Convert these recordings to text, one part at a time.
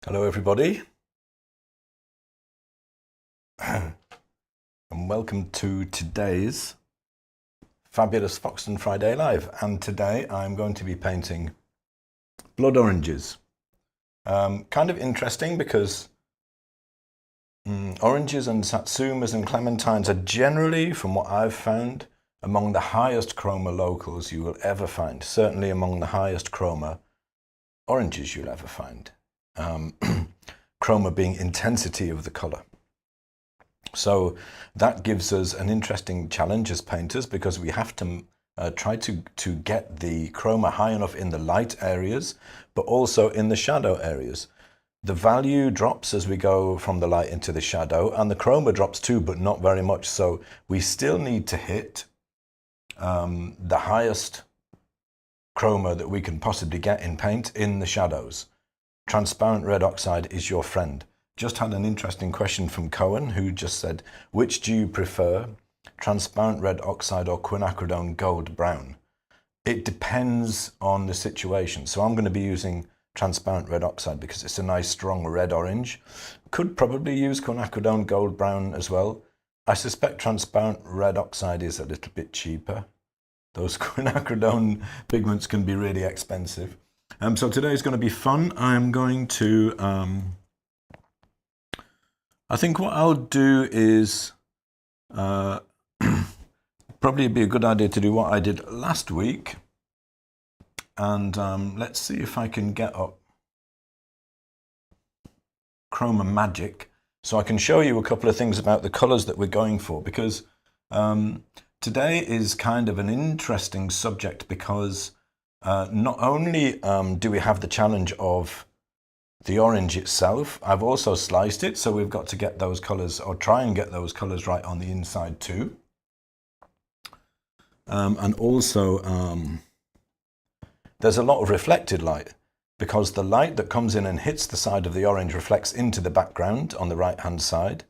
Hello everybody and welcome to today's fabulous Foxton Friday Live, and today I'm going to be painting blood oranges. Kind of interesting because oranges and satsumas and clementines are generally, from what I've found, among the highest chroma locals you will ever find, certainly among the highest chroma oranges you'll ever find. Chroma being intensity of the color. So that gives us an interesting challenge as painters, because we have to try to get the chroma high enough in the light areas, but also in the shadow areas. The value drops as we go from the light into the shadow, and the chroma drops too, but not very much. So we still need to hit the highest chroma that we can possibly get in paint in the shadows. Transparent red oxide is your friend. Just had an interesting question from Cohen, who just said, which do you prefer, transparent red oxide or quinacridone gold brown? It depends on the situation. So I'm going to be using transparent red oxide because it's a nice strong red orange. Could probably use quinacridone gold brown as well. I suspect transparent red oxide is a little bit cheaper. Those quinacridone pigments can be really expensive. So today is going to be fun. I'm going to, I think what I'll do is, probably be a good idea to do what I did last week. And let's see if I can get up ChromaMagic so I can show you a couple of things about the colors that we're going for, because today is kind of an interesting subject, because not only do we have the challenge of the orange itself, I've also sliced it, so we've got to get those colors, or try and get those colors right on the inside too. And also there's a lot of reflected light, because the light that comes in and hits the side of the orange reflects into the background on the right hand side,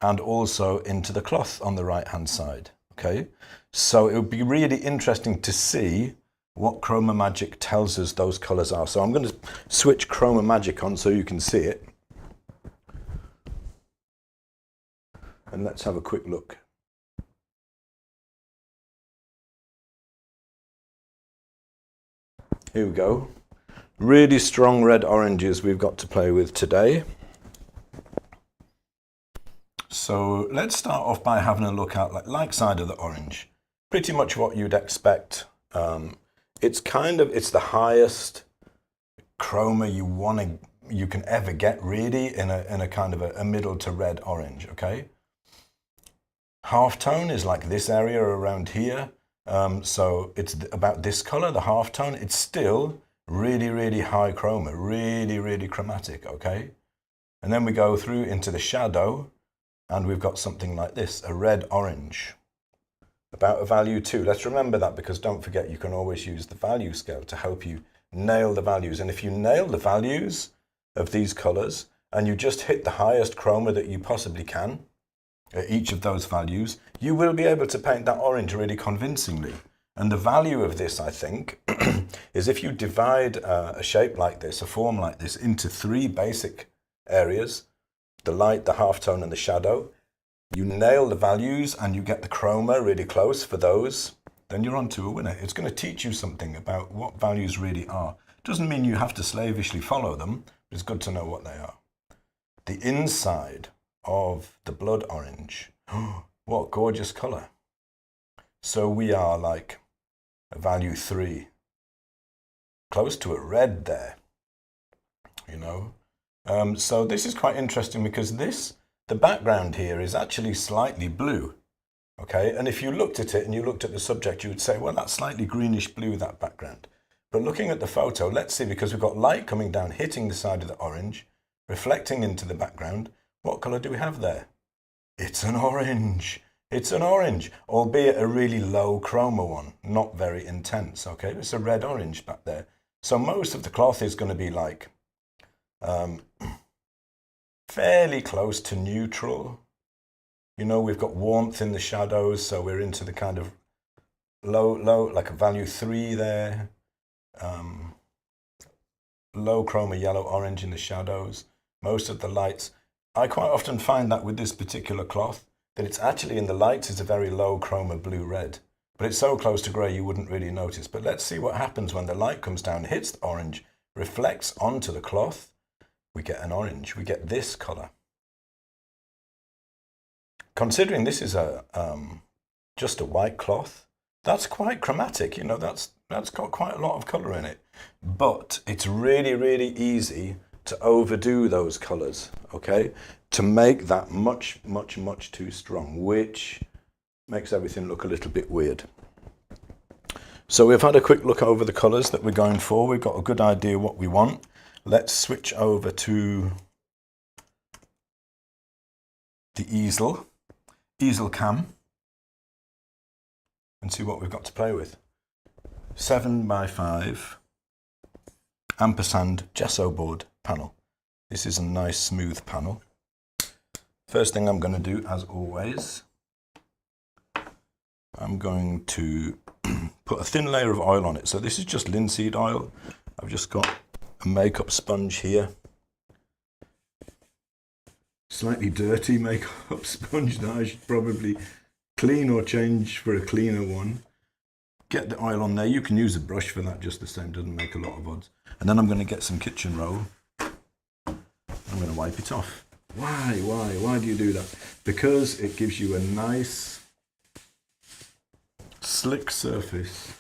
and also into the cloth on the right hand side. Okay, so it would be really interesting to see what ChromaMagic tells us those colors are. So I'm going to switch ChromaMagic on so you can see it. And let's have a quick look. Here we go. Really strong red oranges we've got to play with today. So let's start off by having a look at like side of the orange. Pretty much what you'd expect. It's the highest chroma you can ever get, really, in a kind of a middle to red orange. Okay, halftone is like this area around here, so it's about this color, the halftone. It's still really high chroma, really chromatic. Okay, and then we go through into the shadow, and we've got something like this, a red orange. About a value 2. Let's remember that, because don't forget, you can always use the value scale to help you nail the values. And if you nail the values of these colors and you just hit the highest chroma that you possibly can at each of those values, you will be able to paint that orange really convincingly. And the value of this, I think, is if you divide a shape like this, a form like this, into 3 basic areas, the light, the halftone, and the shadow. You nail the values and you get the chroma really close for those, then you're on to a winner. It's going to teach you something about what values really are. Doesn't mean you have to slavishly follow them, but it's good to know what they are. The inside of the blood orange. What gorgeous color. So we are like a value 3. Close to a red there, you know. So this is quite interesting, because the background here is actually slightly blue, okay? And if you looked at it and you looked at the subject, you would say, well, that's slightly greenish blue, that background. But looking at the photo, let's see, because we've got light coming down, hitting the side of the orange, reflecting into the background. What color do we have there? It's an orange. It's an orange, albeit a really low chroma one, not very intense, okay? It's a red orange back there. So most of the cloth is going to be like fairly close to neutral. You know, we've got warmth in the shadows, so we're into the kind of low, like a value 3 there. Low chroma yellow orange in the shadows. most of the lights. I quite often find that with this particular cloth, that it's actually in the lights is a very low chroma blue-red. But it's so close to grey you wouldn't really notice. But let's see what happens when the light comes down, hits the orange, reflects onto the cloth. We get an orange. We get this colour. Considering this is just a white cloth, that's quite chromatic. You know, that's got quite a lot of colour in it. But it's really, really easy to overdo those colours, okay? To make that much, much, much too strong, which makes everything look a little bit weird. So we've had a quick look over the colours that we're going for. We've got a good idea what we want. Let's switch over to the easel cam, and see what we've got to play with. 7x5 ampersand gesso board panel. This is a nice smooth panel. First thing I'm going to do, as always, I'm going to put a thin layer of oil on it. So this is just linseed oil. I've just got a makeup sponge here. Slightly dirty makeup sponge that I should probably clean or change for a cleaner one. Get the oil on there. You can use a brush for that just the same. Doesn't make a lot of odds. And then I'm going to get some kitchen roll. I'm going to wipe it off. Why do you do that? Because it gives you a nice slick surface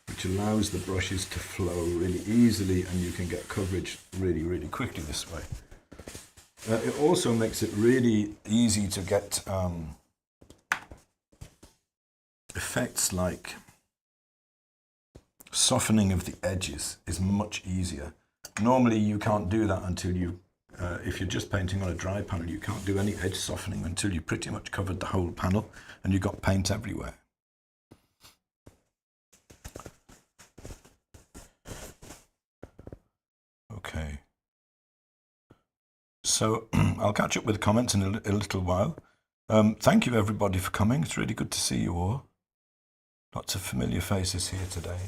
which allows the brushes to flow really easily, and you can get coverage really, really quickly this way. It also makes it really easy to get effects like softening of the edges is much easier. Normally you can't do that until you if you're just painting on a dry panel, you can't do any edge softening until you pretty much covered the whole panel and you've got paint everywhere. Okay. So I'll catch up with the comments in a little while. Thank you everybody for coming. It's really good to see you all. Lots of familiar faces here today.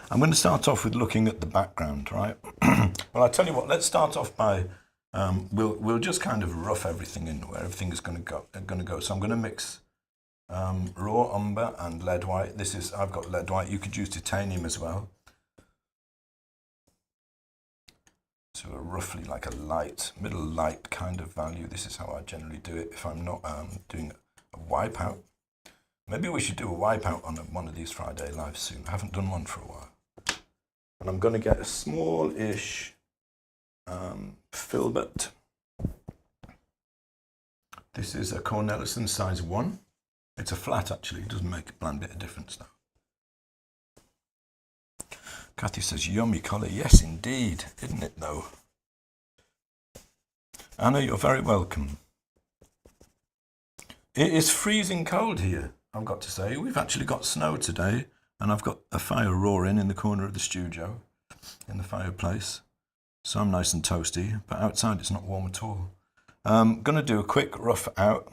I'm going to start off with looking at the background, right? Well, I'll tell you what, let's start off by we'll just kind of rough everything in where everything is going to go. So I'm going to mix raw umber and lead white. I've got lead white. You could use titanium as well. So roughly like a middle light kind of value. This is how I generally do it if I'm not doing a wipeout. Maybe we should do a wipeout on one of these Friday lives soon. I haven't done one for a while. And I'm going to get a small-ish filbert. This is a Cornelison size 1. It's a flat actually, it doesn't make a blind bit of difference though. Kathy says, yummy colour. Yes indeed, isn't it though? Anna, you're very welcome. It is freezing cold here, I've got to say. We've actually got snow today, and I've got a fire roaring in the corner of the studio, in the fireplace. So I'm nice and toasty, but outside it's not warm at all. I'm going to do a quick rough out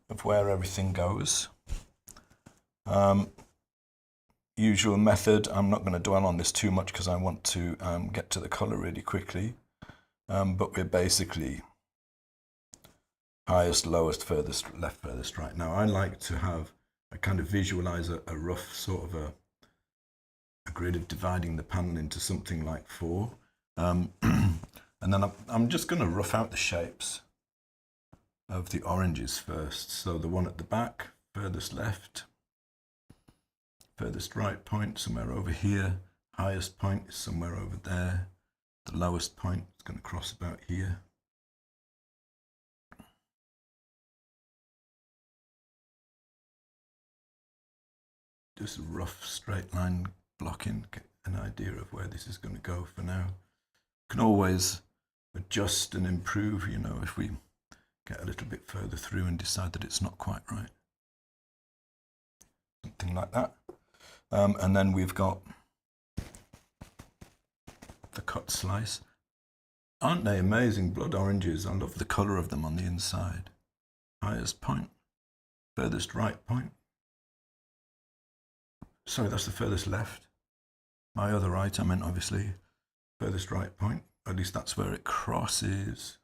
of where everything goes. Usual method, I'm not going to dwell on this too much because I want to get to the colour really quickly. But we're basically highest, lowest, furthest, left, furthest, right. Now I like to have a kind of visualize a rough sort of a grid of dividing the panel into something like 4. And then I'm just going to rough out the shapes of the oranges first. So the one at the back, furthest left, furthest right point, somewhere over here. Highest point is somewhere over there. The lowest point is going to cross about here. Just a rough straight line blocking, get an idea of where this is going to go for now. Can always adjust and improve, you know, if we get a little bit further through and decide that it's not quite right. Something like that. And then we've got the cut slice. Aren't they amazing blood oranges? I love the colour of them on the inside. Highest point, furthest right point. Sorry, that's the furthest left. My other right, I meant obviously. Furthest right point, at least that's where it crosses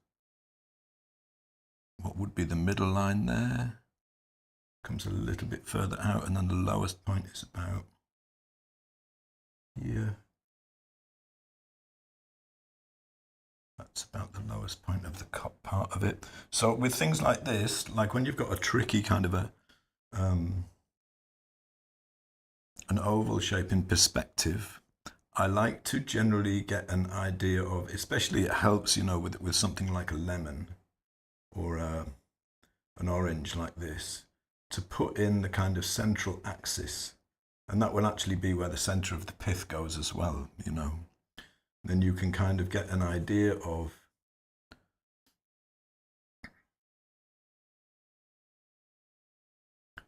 what would be the middle line there. Comes a little bit further out, and then the lowest point is about here. That's about the lowest point of the cup part of it. So with things like this, like when you've got a tricky kind of an oval shape in perspective, I like to generally get an idea of, especially it helps, you know, with something like a lemon or an orange like this, to put in the kind of central axis, and that will actually be where the center of the pith goes as well, you know. Then you can kind of get an idea of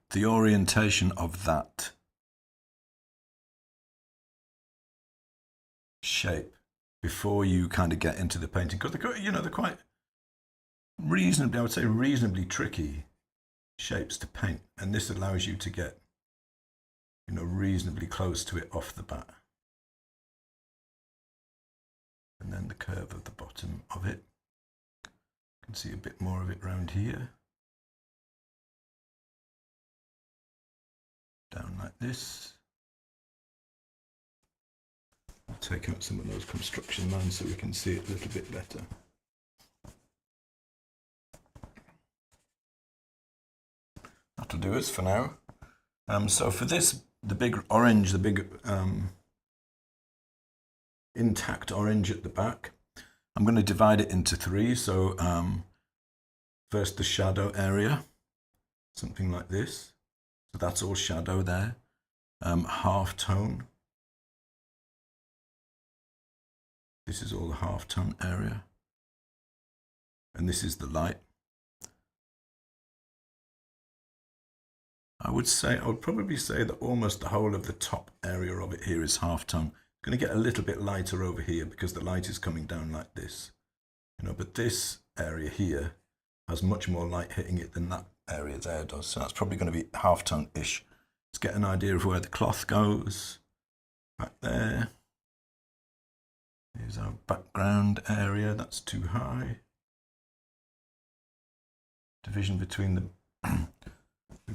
the orientation of that shape before you kind of get into the painting, because they're quite reasonably, I would say, reasonably tricky shapes to paint, and this allows you to get, you know, reasonably close to it off the bat. And then the curve of the bottom of it, you can see a bit more of it around here, down like this. I'll take out some of those construction lines so we can see it a little bit better. That'll do us for now. So for this, the big orange, the big intact orange at the back, I'm going to divide it into three. So first the shadow area, something like this. So that's all shadow there. Half tone. This is all the half tone area. And this is the light. I would probably say that almost the whole of the top area of it here is half tone. It's going to get a little bit lighter over here because the light is coming down like this, you know, but this area here has much more light hitting it than that area there does. So that's probably going to be half tone-ish. Let's get an idea of where the cloth goes. Back there. Here's our background area. That's too high. Division between the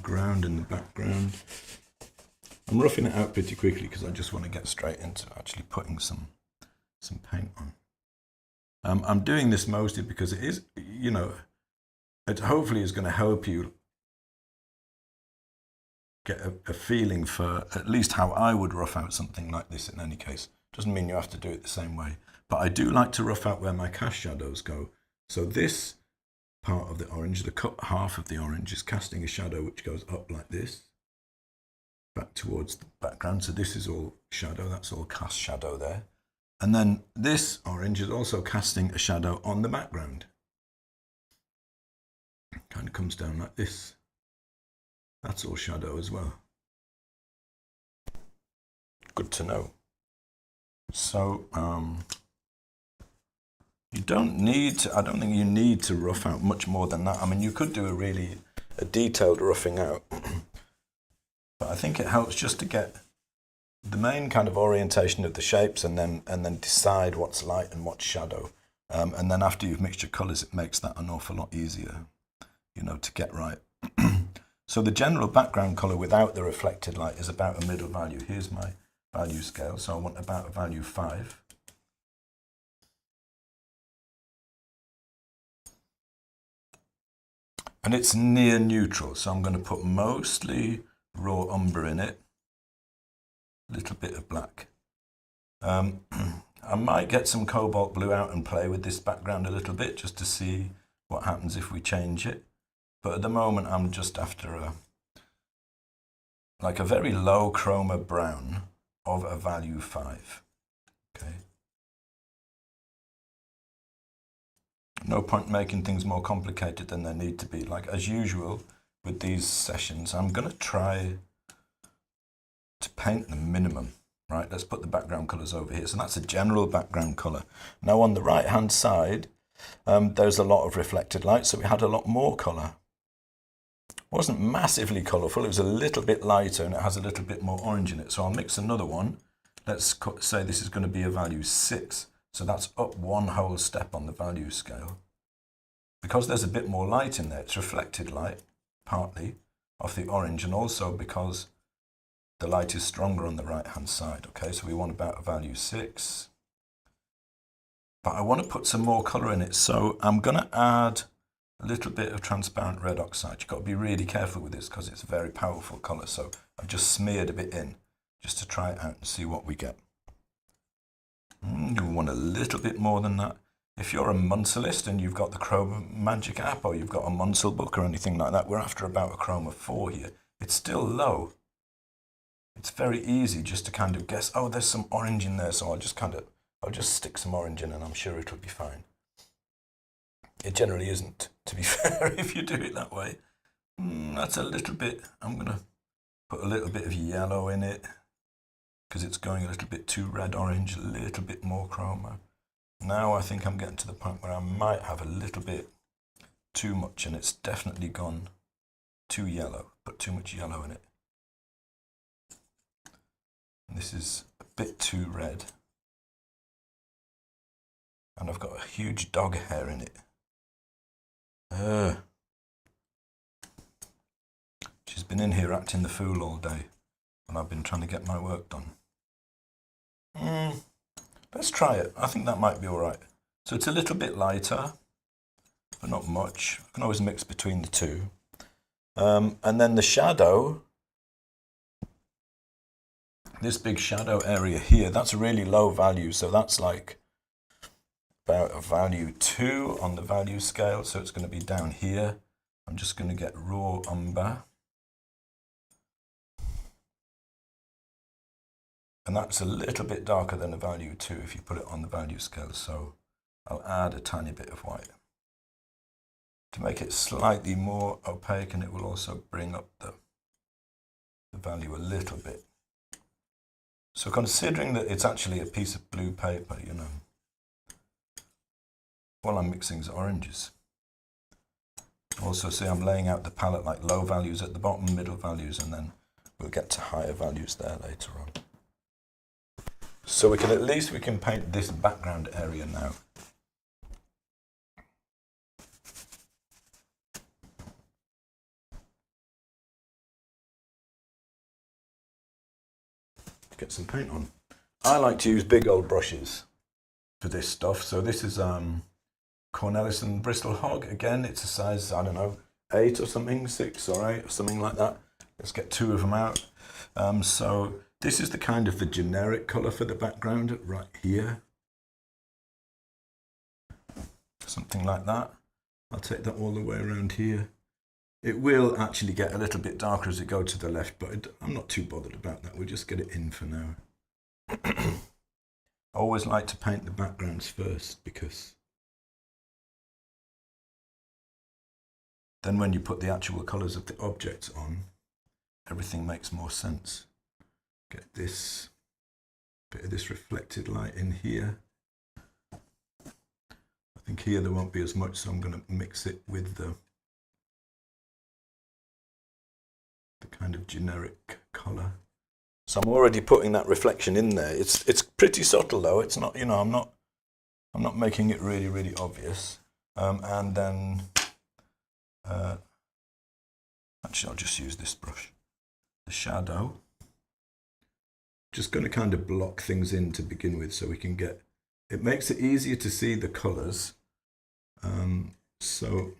ground and the background. I'm roughing it out pretty quickly because I just want to get straight into actually putting some paint on. I'm doing this mostly because it is, you know, it hopefully is going to help you get a feeling for at least how I would rough out something like this in any case. Doesn't mean you have to do it the same way, but I do like to rough out where my cast shadows go. So this part of the orange, the cut half of the orange, is casting a shadow which goes up like this, back towards the background. So this is all shadow, that's all cast shadow there. And then this orange is also casting a shadow on the background. Kind of comes down like this. That's all shadow as well. Good to know. So, you don't need to, I don't think you need to rough out much more than that. I mean, you could do a detailed roughing out, but I think it helps just to get the main kind of orientation of the shapes and then decide what's light and what's shadow. And then after you've mixed your colors, it makes that an awful lot easier, you know, to get right. So the general background color without the reflected light is about a middle value. Here's my value scale. So I want about a value 5. And it's near neutral, so I'm going to put mostly raw umber in it, a little bit of black. I might get some cobalt blue out and play with this background a little bit just to see what happens if we change it. But at the moment I'm just after like a very low chroma brown of a value 5. Okay. No point making things more complicated than they need to be. Like as usual with these sessions, I'm going to try to paint the minimum, right? Let's put the background colors over here. So that's a general background color. Now on the right hand side, there's a lot of reflected light, so we had a lot more color. It wasn't massively colorful, it was a little bit lighter and it has a little bit more orange in it. So I'll mix another one. Let's say this is going to be a value 6. So that's up one whole step on the value scale. Because there's a bit more light in there, it's reflected light, partly, of the orange, and also because the light is stronger on the right-hand side. Okay, so we want about a value 6. But I want to put some more colour in it, so I'm going to add a little bit of transparent red oxide. You've got to be really careful with this because it's a very powerful colour, so I've just smeared a bit in just to try it out and see what we get. You want a little bit more than that. If you're a Muncelist and you've got the ChromaMagic app, or you've got a Munsell book or anything like that, we're after about a chroma 4 here. It's still low. It's very easy just to kind of guess, oh, there's some orange in there, so I'll just stick some orange in and I'm sure it'll be fine. It generally isn't, to be fair, if you do it that way. That's a little bit, I'm going to put a little bit of yellow in it because it's going a little bit too red-orange, a little bit more chroma. Now I think I'm getting to the point where I might have a little bit too much, and it's definitely gone too yellow, put too much yellow in it. And this is a bit too red. And I've got a huge dog hair in it. She's been in here acting the fool all day, and I've been trying to get my work done. Let's try it. I think that might be all right. So it's a little bit lighter, but not much. I can always mix between the two. And then the shadow, this big shadow area here, that's a really low value. So that's like about a value 2 on the value scale. So it's going to be down here. I'm just going to get raw umber. And that's a little bit darker than a value 2 if you put it on the value scale. So I'll add a tiny bit of white to make it slightly more opaque, and it will also bring up the value a little bit. So considering that it's actually a piece of blue paper, you know, all I'm mixing is oranges. Also see I'm laying out the palette like low values at the bottom, middle values, and then we'll get to higher values there later on. So we can paint this background area now. Get some paint on. I like to use big old brushes for this stuff. So this is Cornelis and Bristol Hog. Again, it's a size, I don't know, 8 or something, 6 or 8 or something like that. Let's get 2 of them out. So this is the kind of the generic color for the background right here. Something like that. I'll take that all the way around here. It will actually get a little bit darker as it goes to the left, but I'm not too bothered about that. We'll just get it in for now. I always like to paint the backgrounds first, because then when you put the actual colors of the objects on, everything makes more sense. Get this bit of this reflected light in here. I think here there won't be as much, so I'm going to mix it with the kind of generic color. So I'm already putting that reflection in there. It's pretty subtle though. It's not, you know, I'm not making it really, really obvious. And then actually I'll just use this brush. The shadow. Just going to kind of block things in to begin with, so we can get, it makes it easier to see the colors. So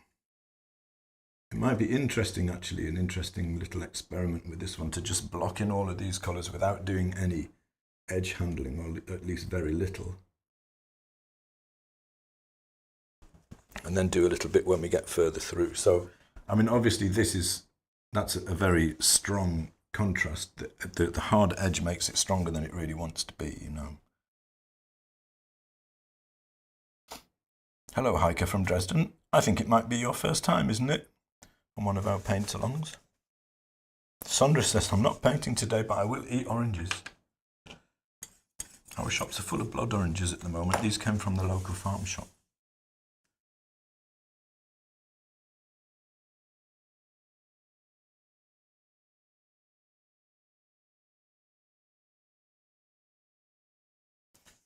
it might be interesting, actually, an interesting little experiment with this one, to just block in all of these colors without doing any edge handling, or at least very little. And then do a little bit when we get further through. So, I mean, obviously that's a very strong contrast. The hard edge makes it stronger than it really wants to be, you know. Hello, hiker from Dresden. I think it might be your first time, isn't it? On one of our paint-alongs. Sandra says, I'm not painting today, but I will eat oranges. Our shops are full of blood oranges at the moment. These came from the local farm shop.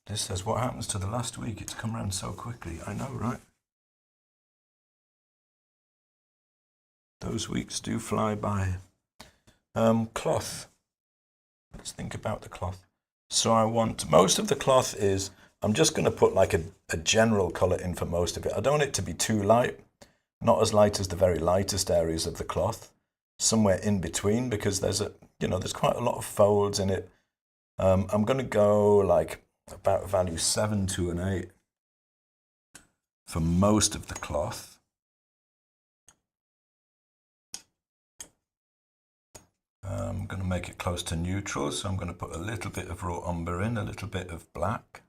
This says, what happens to the last week? It's come around so quickly. I know, right? Those weeks do fly by. Cloth. Let's think about the cloth. So I want, most of the cloth is, I'm just going to put like a general color in for most of it. I don't want it to be too light, not as light as the very lightest areas of the cloth, somewhere in between, because there's there's quite a lot of folds in it. I'm going to go like about value 7 to an 8 for most of the cloth. I'm going to make it close to neutral, so I'm going to put a little bit of raw umber in, a little bit of black.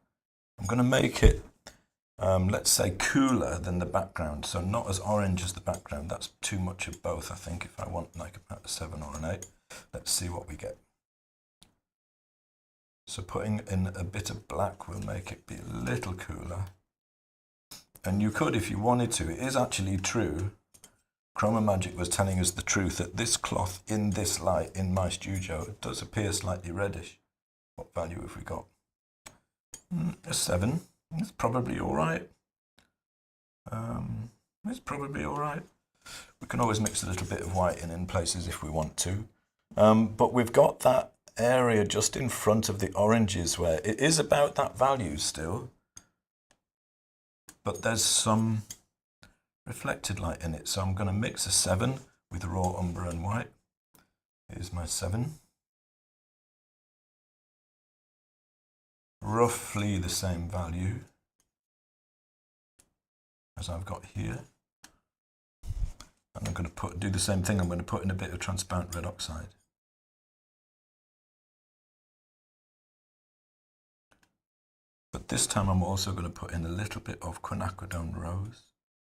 I'm going to make it, let's say, cooler than the background, so not as orange as the background. That's too much of both, I think, if I want like about a 7 or an 8. Let's see what we get. So putting in a bit of black will make it be a little cooler. And you could, if you wanted to, it is actually true. ChromaMagic was telling us the truth that this cloth in this light in my studio, it does appear slightly reddish. What value have we got? A 7. It's probably all right. It's probably all right. We can always mix a little bit of white in places if we want to. But we've got that area just in front of the oranges where it is about that value still. But there's some reflected light in it, so I'm going to mix a 7 with raw umber and white. Here's my 7. Roughly the same value as I've got here. And I'm going to do the same thing. I'm going to put in a bit of transparent red oxide. But this time I'm also going to put in a little bit of quinacridone rose.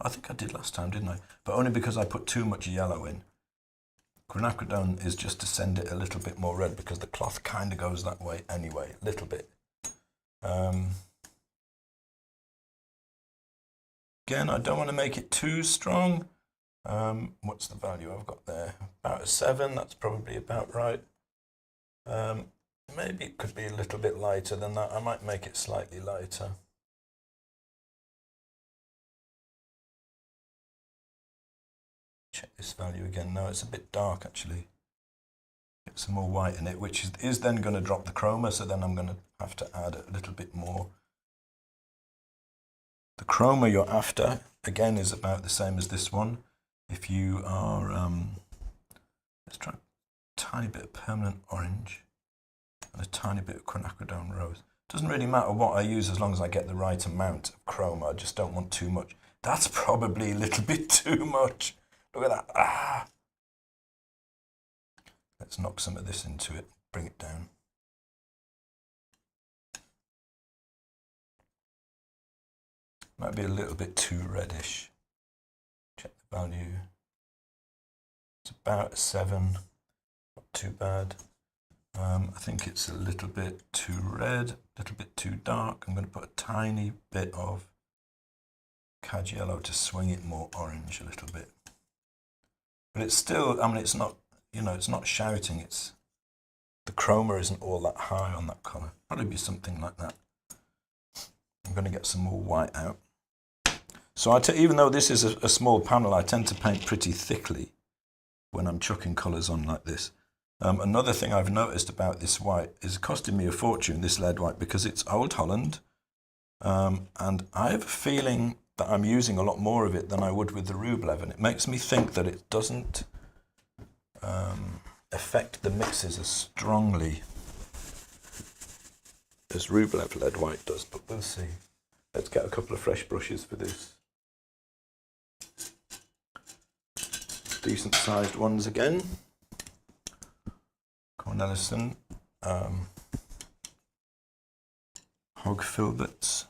I think I did last time, didn't I? But only because I put too much yellow in. Quinacridone is just to send it a little bit more red, because the cloth kind of goes that way anyway, a little bit. Again, I don't want to make it too strong. What's the value I've got there? About a 7, that's probably about right. Maybe it could be a little bit lighter than that. I might make it slightly lighter. Check this value again. No, it's a bit dark actually. Get some more white in it, which is then going to drop the chroma, so then I'm going to have to add a little bit more. The chroma you're after, again, is about the same as this one. If you are, let's try a tiny bit of permanent orange and a tiny bit of quinacridone rose. Doesn't really matter what I use as long as I get the right amount of chroma. I just don't want too much. That's probably a little bit too much. Look at that. Ah. Let's knock some of this into it, bring it down. Might be a little bit too reddish. Check the value. It's about a 7, not too bad. I think it's a little bit too red, a little bit too dark. I'm going to put a tiny bit of cad yellow to swing it more orange a little bit. But it's still, I mean, it's not, it's not shouting. It's, the chroma isn't all that high on that color. Probably be something like that. I'm going to get some more white out. So even though this is a small panel, I tend to paint pretty thickly when I'm chucking colors on like this. Another thing I've noticed about this white is costing me a fortune, this lead white, because it's Old Holland. And I have a feeling that I'm using a lot more of it than I would with the Rublev, and it makes me think that it doesn't affect the mixes as strongly as Rublev lead white does, but we'll see. Let's get a couple of fresh brushes for this. Decent sized ones again. Cornelison, hog filberts.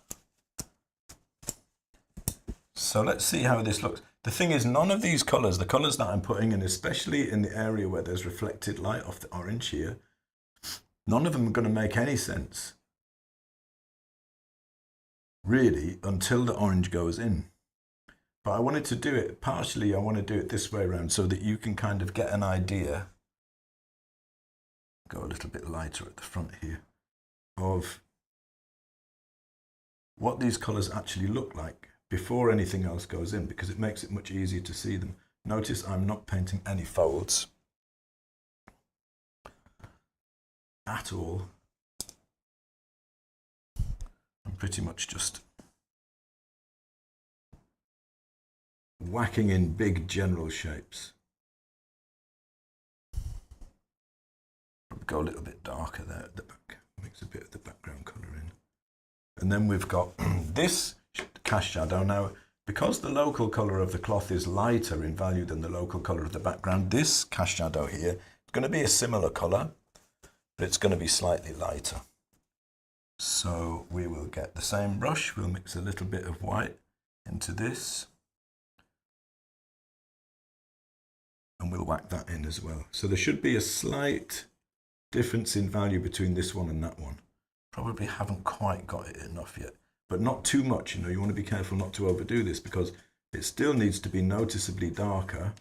So let's see how this looks. The thing is, none of these colors, the colors that I'm putting in, especially in the area where there's reflected light off the orange here, none of them are going to make any sense, really, until the orange goes in. But I wanted to do it, partially I want to do it this way around so that you can kind of get an idea, go a little bit lighter at the front here, of what these colors actually look like before anything else goes in, because it makes it much easier to see them. Notice I'm not painting any folds at all. I'm pretty much just whacking in big general shapes. Go a little bit darker there at the back, mix a bit of the background color in. And then we've got this cast shadow. Now, because the local color of the cloth is lighter in value than the local color of the background, this cast shadow here is going to be a similar color, but it's going to be slightly lighter. So we will get the same brush, we'll mix a little bit of white into this, and we'll whack that in as well. So there should be a slight difference in value between this one and that one. Probably haven't quite got it enough yet, but not too much. You know, you want to be careful not to overdo this, because it still needs to be noticeably darker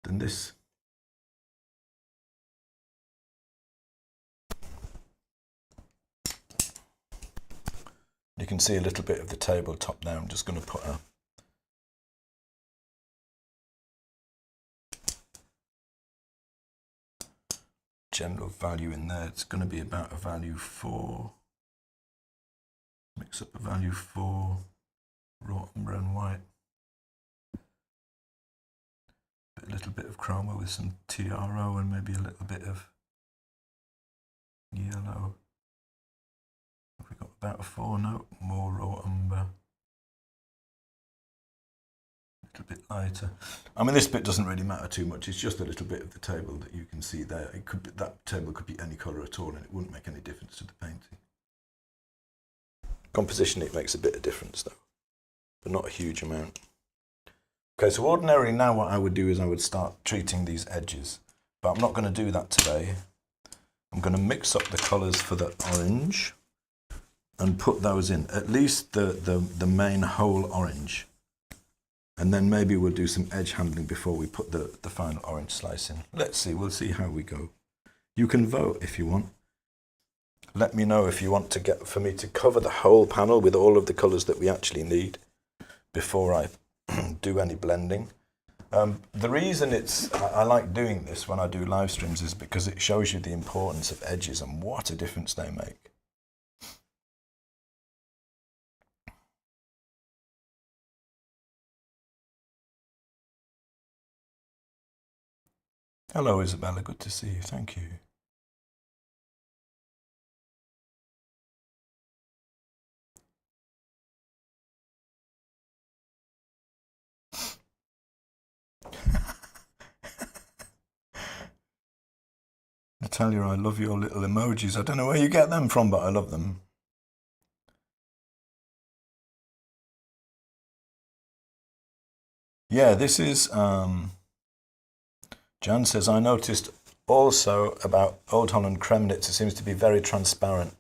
than this. You can see a little bit of the tabletop now. I'm just going to put a general value in there. It's going to be about a value 4. Mix up a value 4 raw umber and white. A little bit of chroma with some TRO and maybe a little bit of yellow. Have we got about a 4? No, more raw umber. A little bit lighter. I mean, this bit doesn't really matter too much. It's just a little bit of the table that you can see there. It could be, that table could be any colour at all, and it wouldn't make any difference to the painting. Composition, it makes a bit of difference though, but not a huge amount. Okay, so ordinarily now what I would do is I would start treating these edges, but I'm not going to do that today. I'm going to mix up the colours for the orange and put those in, at least the main whole orange. And then maybe we'll do some edge handling before we put the final orange slice in. Let's see, we'll see how we go. You can vote if you want. Let me know if you want to get for me to cover the whole panel with all of the colours that we actually need before I do any blending. The reason I like doing this when I do live streams is because it shows you the importance of edges and what a difference they make. Hello Isabella, good to see you, thank you. Natalia, I love your little emojis. I don't know where you get them from, but I love them. Yeah, this is, Jan says, I noticed also about Old Holland Kremnitz, it seems to be very transparent.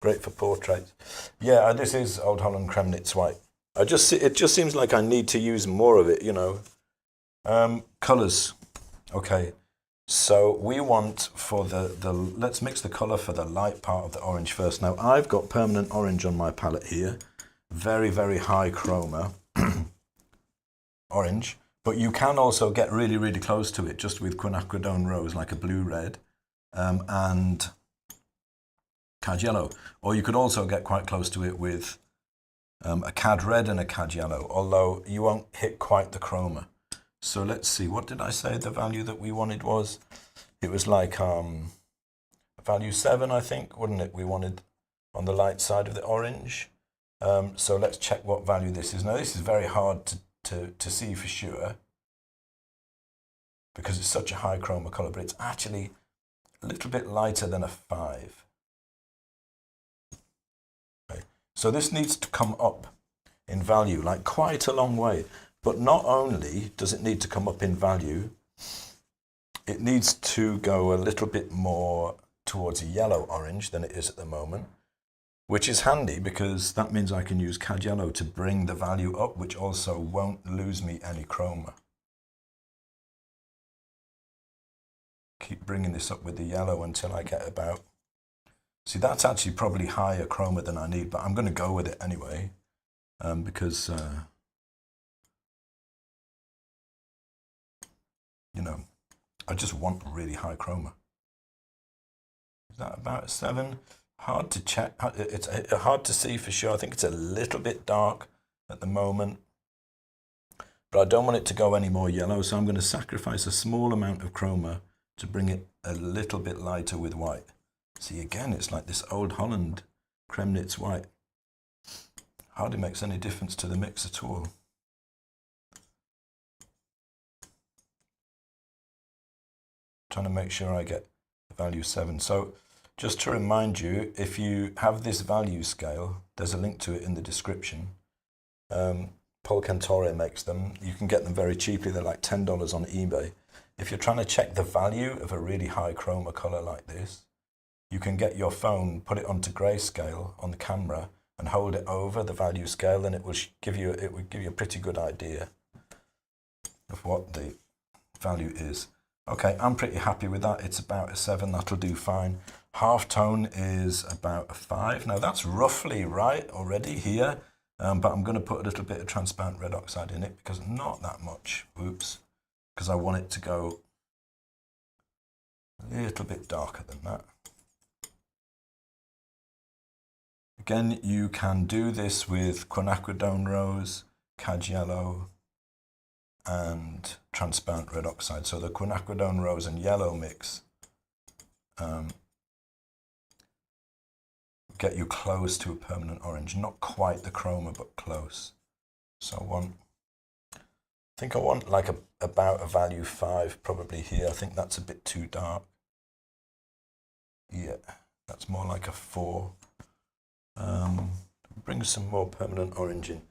Great for portraits. Yeah, this is Old Holland Kremnitz white. It just seems like I need to use more of it, you know. Colours. Okay. So we want for let's mix the colour for the light part of the orange first. Now I've got permanent orange on my palette here. Very, very high chroma orange. But you can also get really, really close to it just with quinacridone rose, like a blue-red, and cad yellow. Or you could also get quite close to it with a cad red and a cad yellow, although you won't hit quite the chroma. So let's see, what did I say the value that we wanted was? It was like value 7, I think, wouldn't it? We wanted on the light side of the orange. So let's check what value this is. Now this is very hard to see for sure because it's such a high chroma color, but it's actually a little bit lighter than a 5. Okay. So this needs to come up in value, like quite a long way. But not only does it need to come up in value, it needs to go a little bit more towards a yellow-orange than it is at the moment, which is handy because that means I can use cad yellow to bring the value up, which also won't lose me any chroma. Keep bringing this up with the yellow until I get about See, that's actually probably higher chroma than I need, but I'm going to go with it anyway, because, you know, I just want really high chroma. Is that about a 7? Hard to check. It's hard to see for sure. I think it's a little bit dark at the moment, but I don't want it to go any more yellow, so I'm going to sacrifice a small amount of chroma to bring it a little bit lighter with white. See, again, it's like this Old Holland Kremnitz white. Hardly makes any difference to the mix at all. Trying to make sure I get the value 7. So just to remind you, if you have this value scale, there's a link to it in the description. Paul Cantore makes them. You can get them very cheaply. They're like $10 on eBay. If you're trying to check the value of a really high chroma color like this, you can get your phone, put it onto grayscale on the camera, and hold it over the value scale, and it will give you a pretty good idea of what the value is. Okay, I'm pretty happy with that. It's about a 7. That'll do fine. Halftone is about a 5. Now that's roughly right already here, but I'm going to put a little bit of transparent red oxide in it because not that much. Oops, because I want it to go a little bit darker than that. Again, you can do this with quinacridone rose, cad yellow, and transparent red oxide. So the quinacridone rose and yellow mix get you close to a permanent orange. Not quite the chroma, but close. So I think I want like about a value 5 probably here. I think that's a bit too dark. Yeah, that's more like a 4. Bring some more permanent orange in.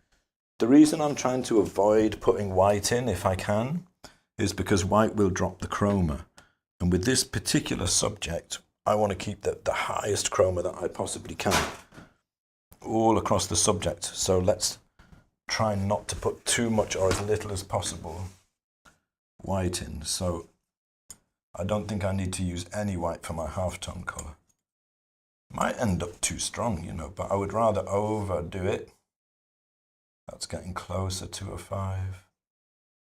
The reason I'm trying to avoid putting white in, if I can, is because white will drop the chroma. And with this particular subject, I want to keep the highest chroma that I possibly can all across the subject. So let's try not to put too much or as little as possible white in. So I don't think I need to use any white for my halftone color. Might end up too strong, you know, but I would rather overdo it. That's getting closer to a 5. I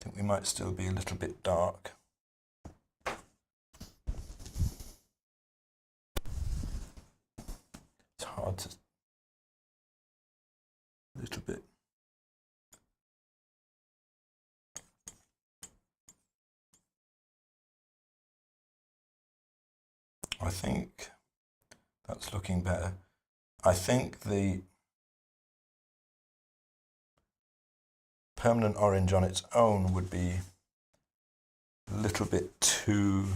think we might still be a little bit dark. It's hard to... a little bit. I think that's looking better. I think the permanent orange on its own would be a little bit too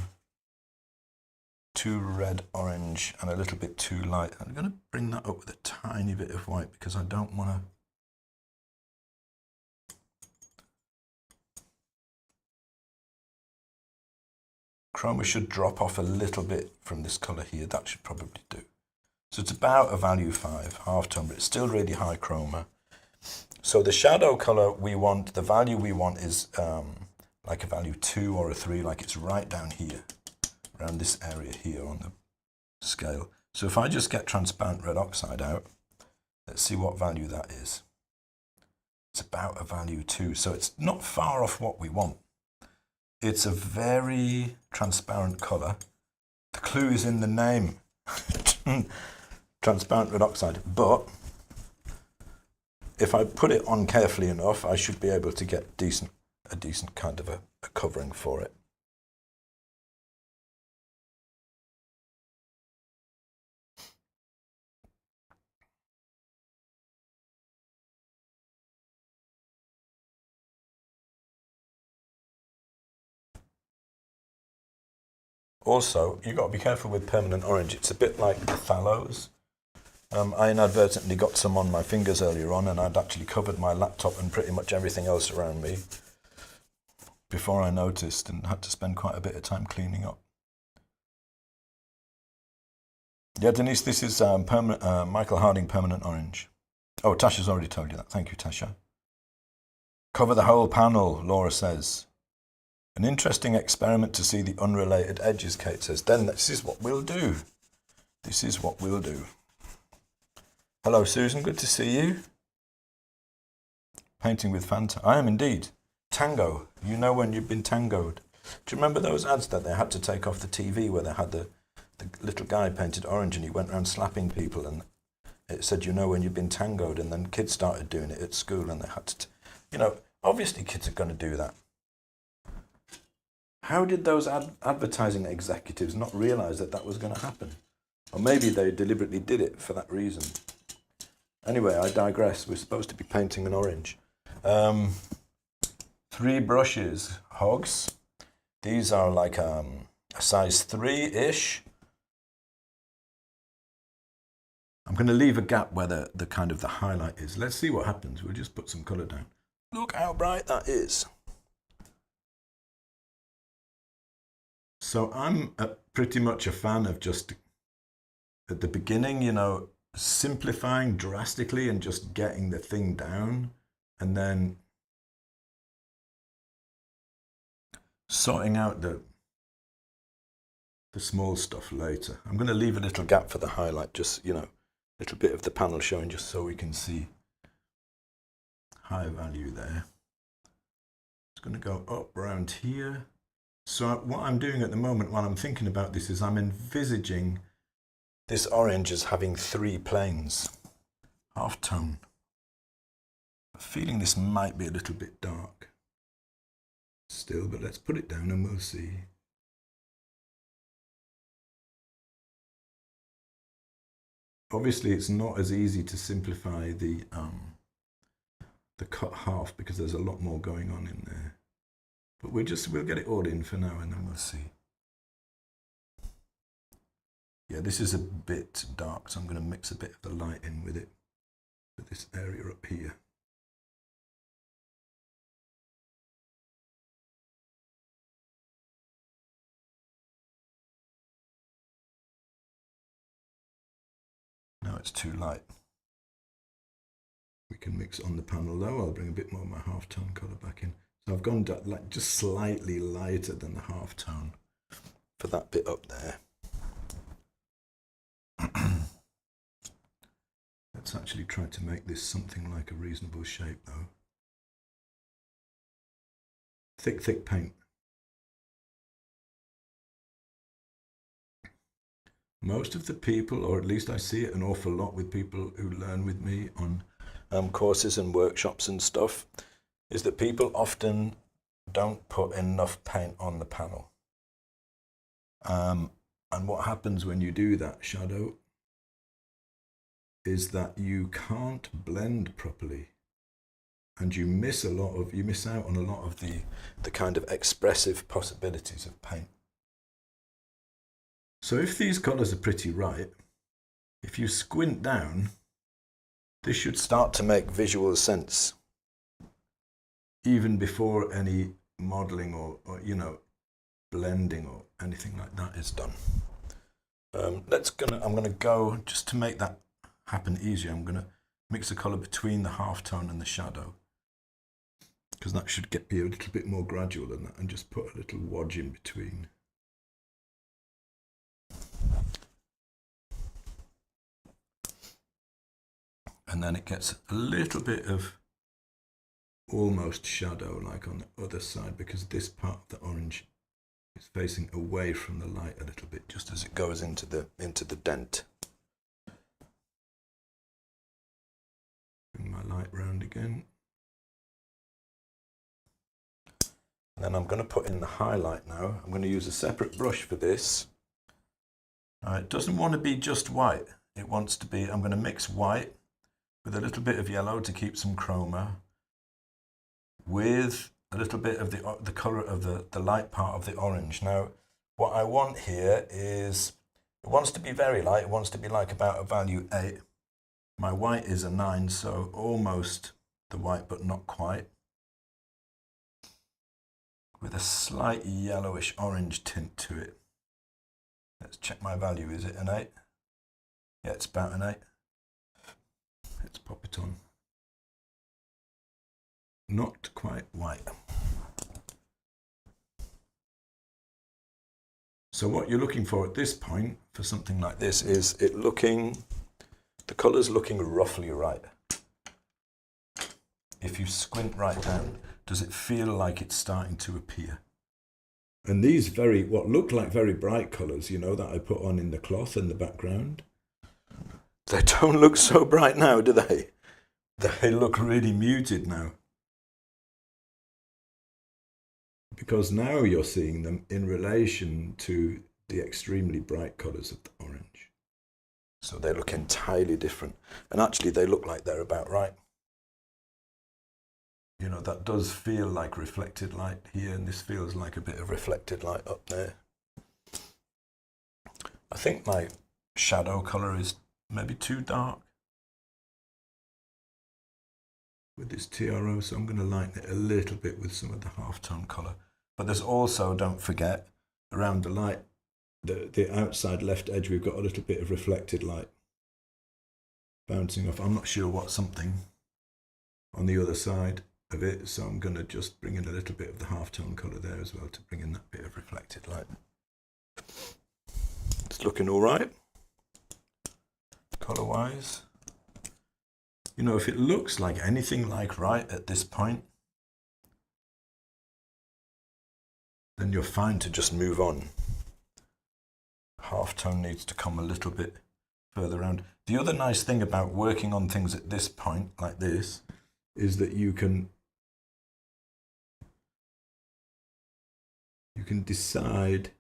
red orange and a little bit too light. I'm going to bring that up with a tiny bit of white because I don't want to... Chroma should drop off a little bit from this color here. That should probably do. So it's about a value 5, halftone, but it's still really high chroma. So the shadow color we want, the value we want is like a value 2 or a 3, like it's right down here, around this area here on the scale. So if I just get transparent red oxide out, let's see what value that is. It's about a value 2, so it's not far off what we want. It's a very transparent color. The clue is in the name. Transparent red oxide, but if I put it on carefully enough, I should be able to get a decent kind of a covering for it. Also, you've got to be careful with permanent orange. It's a bit like the phthalates. I inadvertently got some on my fingers earlier on, and I'd actually covered my laptop and pretty much everything else around me before I noticed, and had to spend quite a bit of time cleaning up. Yeah, Denise, this is Michael Harding Permanent Orange. Oh, Tasha's already told you that. Thank you, Tasha. Cover the whole panel, Laura says. An interesting experiment to see the unrelated edges, Kate says. Then this is what we'll do. this is what we'll do. Hello, Susan. Good to see you. Painting with Fanta. I am indeed. Tango. You know when you've been tangoed. Do you remember those ads that they had to take off the TV where they had the little guy painted orange and he went around slapping people and it said, you know when you've been tangoed, and then kids started doing it at school and they had to, you know, obviously kids are going to do that. How did those advertising executives not realize that that was going to happen? Or maybe they deliberately did it for that reason. Anyway, I digress. We're supposed to be painting an orange. 3 brushes, hogs. These are like a size 3-ish. I'm going to leave a gap where the kind of the highlight is. Let's see what happens. We'll just put some colour down. Look how bright that is. So I'm pretty much a fan of just, at the beginning, you know, simplifying drastically and just getting the thing down, and then sorting out the small stuff later. I'm going to leave a little gap for the highlight, just, you know, a little bit of the panel showing just so we can see high value there. It's going to go up around here. So what I'm doing at the moment while I'm thinking about this is I'm envisaging this orange as having 3 planes, half tone. I'm feeling this might be a little bit dark still, but let's put it down and we'll see. Obviously it's not as easy to simplify the cut half because there's a lot more going on in there. But we'll get it all in for now and then we'll see. Yeah, this is a bit dark, so I'm going to mix a bit of the light in with it for this area up here. Now it's too light. We can mix on the panel though. I'll bring a bit more of my half-tone colour back in. So I've gone like just slightly lighter than the half-tone for that bit up there. Let's actually try to make this something like a reasonable shape though. Thick paint. Most of the people, or at least I see it an awful lot with people who learn with me on courses and workshops and stuff, is that people often don't put enough paint on the panel. And what happens when you do that, Shadow, is that you can't blend properly, and you miss out on a lot of the kind of expressive possibilities of paint. So if these colours are pretty right, if you squint down, this should start to make visual sense even before any modelling or you know, blending or anything like that is done. I'm going to go, just to make that happen easier, I'm going to mix the colour between the half-tone and the shadow, because that should be a little bit more gradual than that, and just put a little wodge in between. And then it gets a little bit of almost shadow like on the other side, because this part of the orange is facing away from the light a little bit, just as it goes into the dent. Bring my light round again. And then I'm going to put in the highlight now. I'm going to use a separate brush for this. It doesn't want to be just white. It wants to be, I'm going to mix white with a little bit of yellow to keep some chroma, with a little bit of the colour of the light part of the orange. Now, what I want here is, it wants to be very light. It wants to be like about a value 8. My white is a 9, so almost the white, but not quite. With a slight yellowish orange tint to it. Let's check my value. Is it an 8? Yeah, it's about an 8. Let's pop it on. Not quite white. So what you're looking for at this point for something like this is the colour's looking roughly right. If you squint right down, does it feel like it's starting to appear? And these what look like very bright colours, you know, that I put on in the cloth in the background, they don't look so bright now, do they? They look really muted now. Because now you're seeing them in relation to the extremely bright colours of the orange. So they look entirely different. And actually they look like they're about right. You know, that does feel like reflected light here, and this feels like a bit of reflected light up there. I think my shadow colour is maybe too dark with this TRO, so I'm going to lighten it a little bit with some of the halftone colour. But there's also, don't forget, around the light, the outside left edge, we've got a little bit of reflected light bouncing off. I'm not sure what something on the other side of it, so I'm going to just bring in a little bit of the halftone colour there as well to bring in that bit of reflected light. It's looking all right, colour-wise. You know, if it looks like anything like right at this point, then you're fine to just move on. Halftone needs to come a little bit further around. The other nice thing about working on things at this point, like this, is that you can decide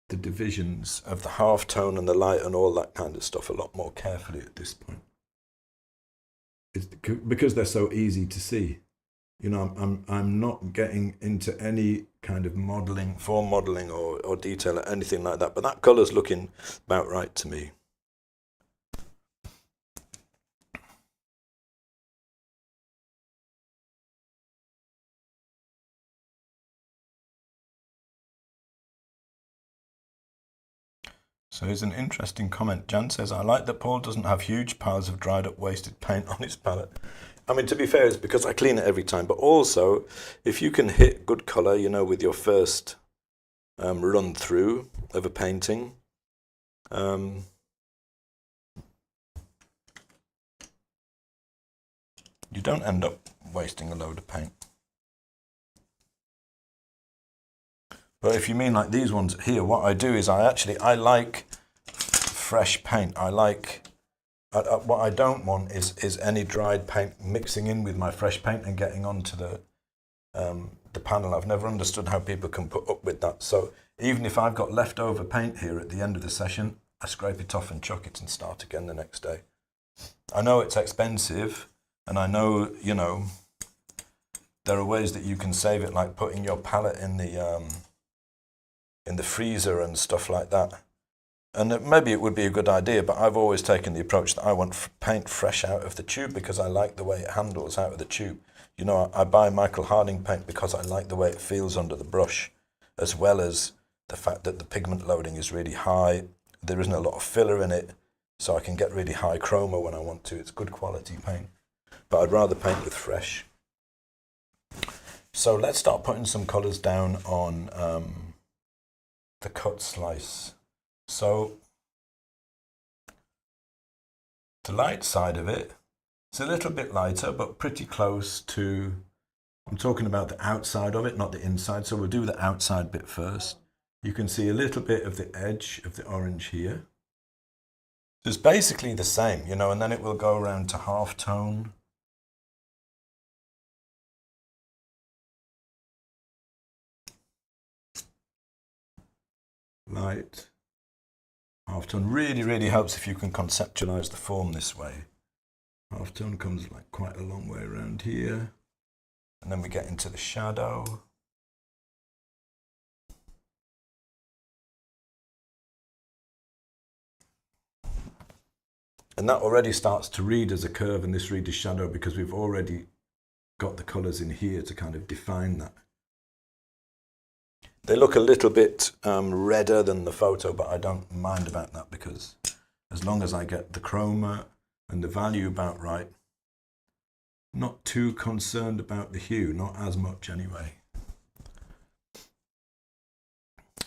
the divisions of the halftone and the light and all that kind of stuff a lot more carefully at this point. It's because they're so easy to see. You know, I'm not getting into any kind of modelling, form modelling or detail or anything like that, but that colour's looking about right to me. So here's an interesting comment. Jan says, I like that Paul doesn't have huge piles of dried up wasted paint on his palette. I mean, to be fair, it's because I clean it every time, but also if you can hit good colour, you know, with your first run through of a painting, you don't end up wasting a load of paint. But if you mean like these ones here, what I do is I like fresh paint. I like, what I don't want is any dried paint mixing in with my fresh paint and getting onto the panel. I've never understood how people can put up with that. So even if I've got leftover paint here at the end of the session, I scrape it off and chuck it and start again the next day. I know it's expensive, and I know, you know, there are ways that you can save it, like putting your palette in the freezer and stuff like that. And maybe it would be a good idea, but I've always taken the approach that I want paint fresh out of the tube because I like the way it handles out of the tube. You know, I buy Michael Harding paint because I like the way it feels under the brush, as well as the fact that the pigment loading is really high. There isn't a lot of filler in it, so I can get really high chroma when I want to. It's good quality paint, but I'd rather paint with fresh. So let's start putting some colours down on the cut slice. So the light side of it, it's a little bit lighter, but pretty close to, I'm talking about the outside of it, not the inside. So we'll do the outside bit first. You can see a little bit of the edge of the orange here. It's basically the same, you know, and then it will go around to half tone. Light. Halftone really helps if you can conceptualize the form this way. Halftone comes like quite a long way around here, and then we get into the shadow. And that already starts to read as a curve, and this read as shadow because we've already got the colors in here to kind of define that. They look a little bit redder than the photo, but I don't mind about that because as long as I get the chroma and the value about right, not too concerned about the hue, not as much anyway.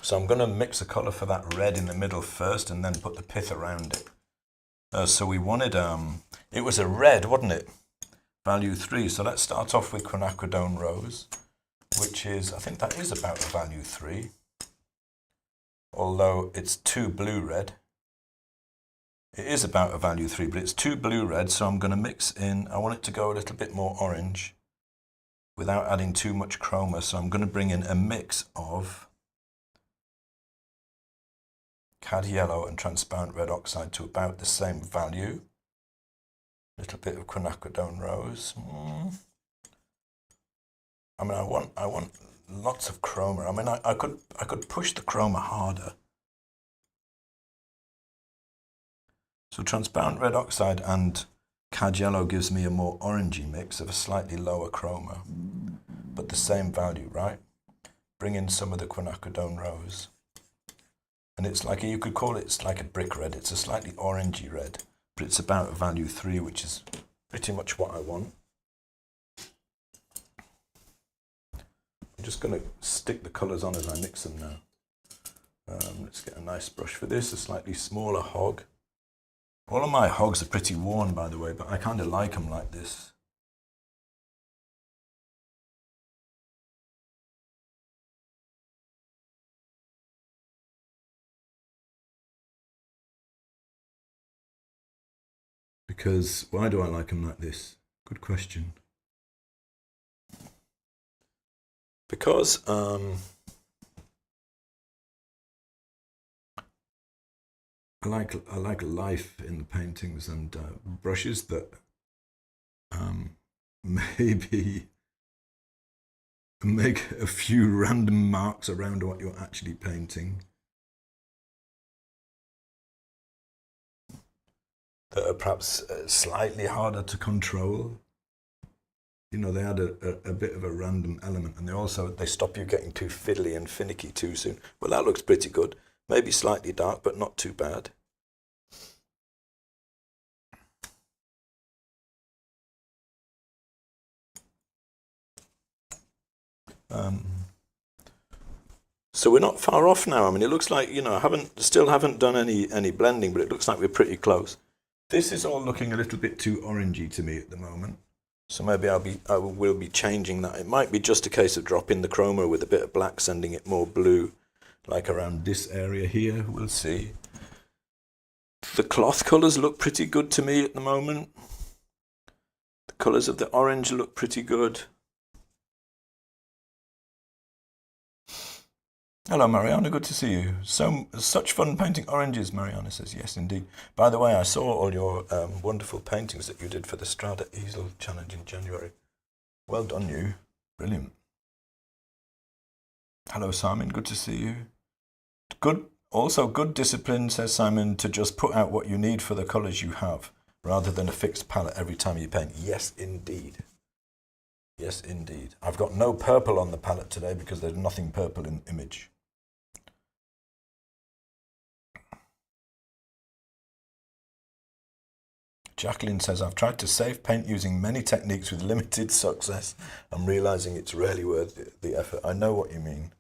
So I'm going to mix a color for that red in the middle first and then put the pith around it. So we wanted, it was a red, wasn't it? Value 3. So let's start off with quinacridone rose, which is, I think that is about a value 3. Although it's 2 blue red. It is about a value 3, but it's 2 blue red, so I'm going to mix in, I want it to go a little bit more orange without adding too much chroma, so I'm going to bring in a mix of cad yellow and transparent red oxide to about the same value. A little bit of quinacridone rose. I mean, I want lots of chroma. I mean, I could push the chroma harder. So transparent red oxide and cad yellow gives me a more orangey mix of a slightly lower chroma, but the same value, right? Bring in some of the quinacridone rose. And it's like, you could call it like a brick red. It's a slightly orangey red, but it's about a value 3, which is pretty much what I want. I'm just going to stick the colours on as I mix them now. Let's get a nice brush for this, a slightly smaller hog. All of my hogs are pretty worn, by the way, but I kind of like them like this. Because, why do I like them like this? Good question. Because, I like life in the paintings and brushes that maybe make a few random marks around what you're actually painting that are perhaps slightly harder to control. You know, they add a bit of a random element, and they stop you getting too fiddly and finicky too soon. Well, that looks pretty good. Maybe slightly dark, but not too bad. So we're not far off now. I mean, it looks like, you know, I still haven't done any blending, but it looks like we're pretty close. This is all looking a little bit too orangey to me at the moment. So maybe I will be changing that. It might be just a case of dropping the chroma with a bit of black, sending it more blue, like around this area here. We'll see. The cloth colours look pretty good to me at the moment. The colours of the orange look pretty good. Hello, Mariana. Good to see you. Such fun painting oranges, Mariana says. Yes, indeed. By the way, I saw all your wonderful paintings that you did for the Strada Easel Challenge in January. Well done, you. Brilliant. Hello, Simon. Good to see you. Also good discipline, says Simon, to just put out what you need for the colours you have, rather than a fixed palette every time you paint. Yes, indeed. Yes, indeed. I've got no purple on the palette today because there's nothing purple in the image. Jacqueline says, I've tried to save paint using many techniques with limited success. I'm realizing it's really worth the effort. I know what you mean.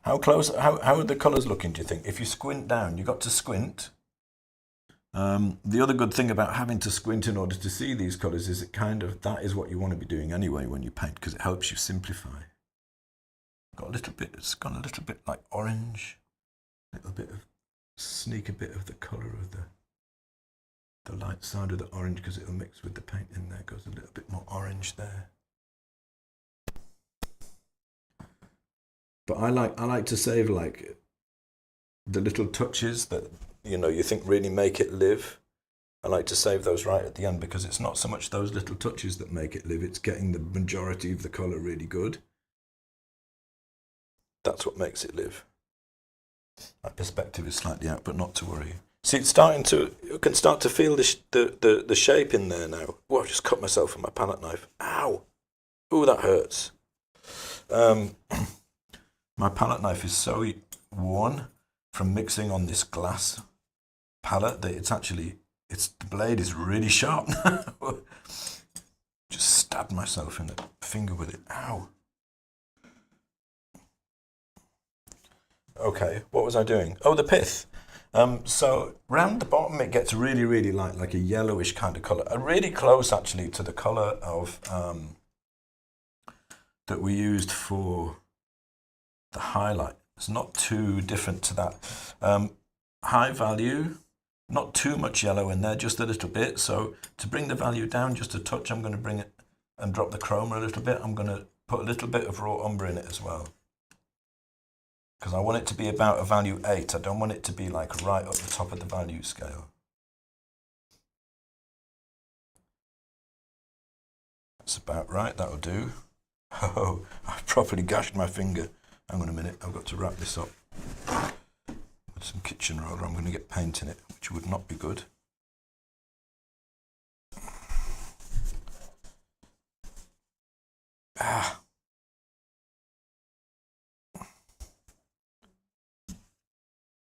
How are the colors looking, do you think? If you squint down, you got to squint. The other good thing about having to squint in order to see these colors is that is what you want to be doing anyway when you paint, because it helps you simplify. It's gone a little bit like orange. Sneak a bit of the color of the light side of the orange, because it'll mix with the paint in there. Goes a little bit more orange there. But I like to save like the little touches that, you know, you think really make it live. I like to save those right at the end, because it's not so much those little touches that make it live, it's getting the majority of the color really good. That's what makes it live. My perspective is slightly out, but not to worry. See, you can start to feel the shape in there now. Whoa, I just cut myself with my palette knife. Ow! Ooh, that hurts. My palette knife is so worn from mixing on this glass palette that the blade is really sharp now. Just stabbed myself in the finger with it. Ow! Okay, what was I doing? Oh, the pith. So round the bottom it gets really, really light, like a yellowish kind of color. Really close actually to the color of that we used for the highlight. It's not too different to that. High value, not too much yellow in there, just a little bit. So to bring the value down just a touch, I'm going to bring it and drop the chroma a little bit. I'm going to put a little bit of raw umber in it as well, because I want it to be about a value 8. I don't want it to be like right up the top of the value scale. That's about right, that'll do. Oh, I've properly gashed my finger. Hang on a minute, I've got to wrap this up with some kitchen roller. I'm going to get paint in it, which would not be good. Ah.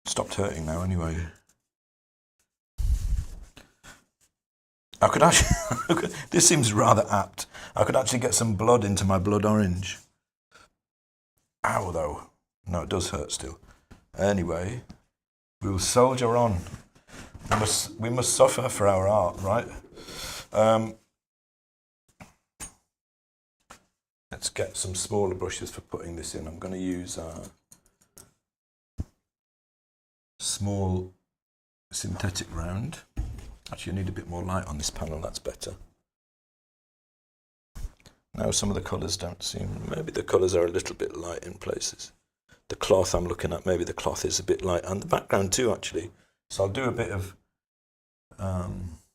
Stopped hurting now anyway. I could actually, this seems rather apt. I could actually get some blood into my blood orange. Ow though. No, it does hurt still. Anyway, we'll soldier on. We must suffer for our art, right? Let's get some smaller brushes for putting this in. I'm going to use small synthetic round. Actually, I need a bit more light on this panel, that's better. Now some of the colours don't seem, maybe the colours are a little bit light in places. The cloth I'm looking at, maybe the cloth is a bit light, and the background too actually. So I'll do a bit of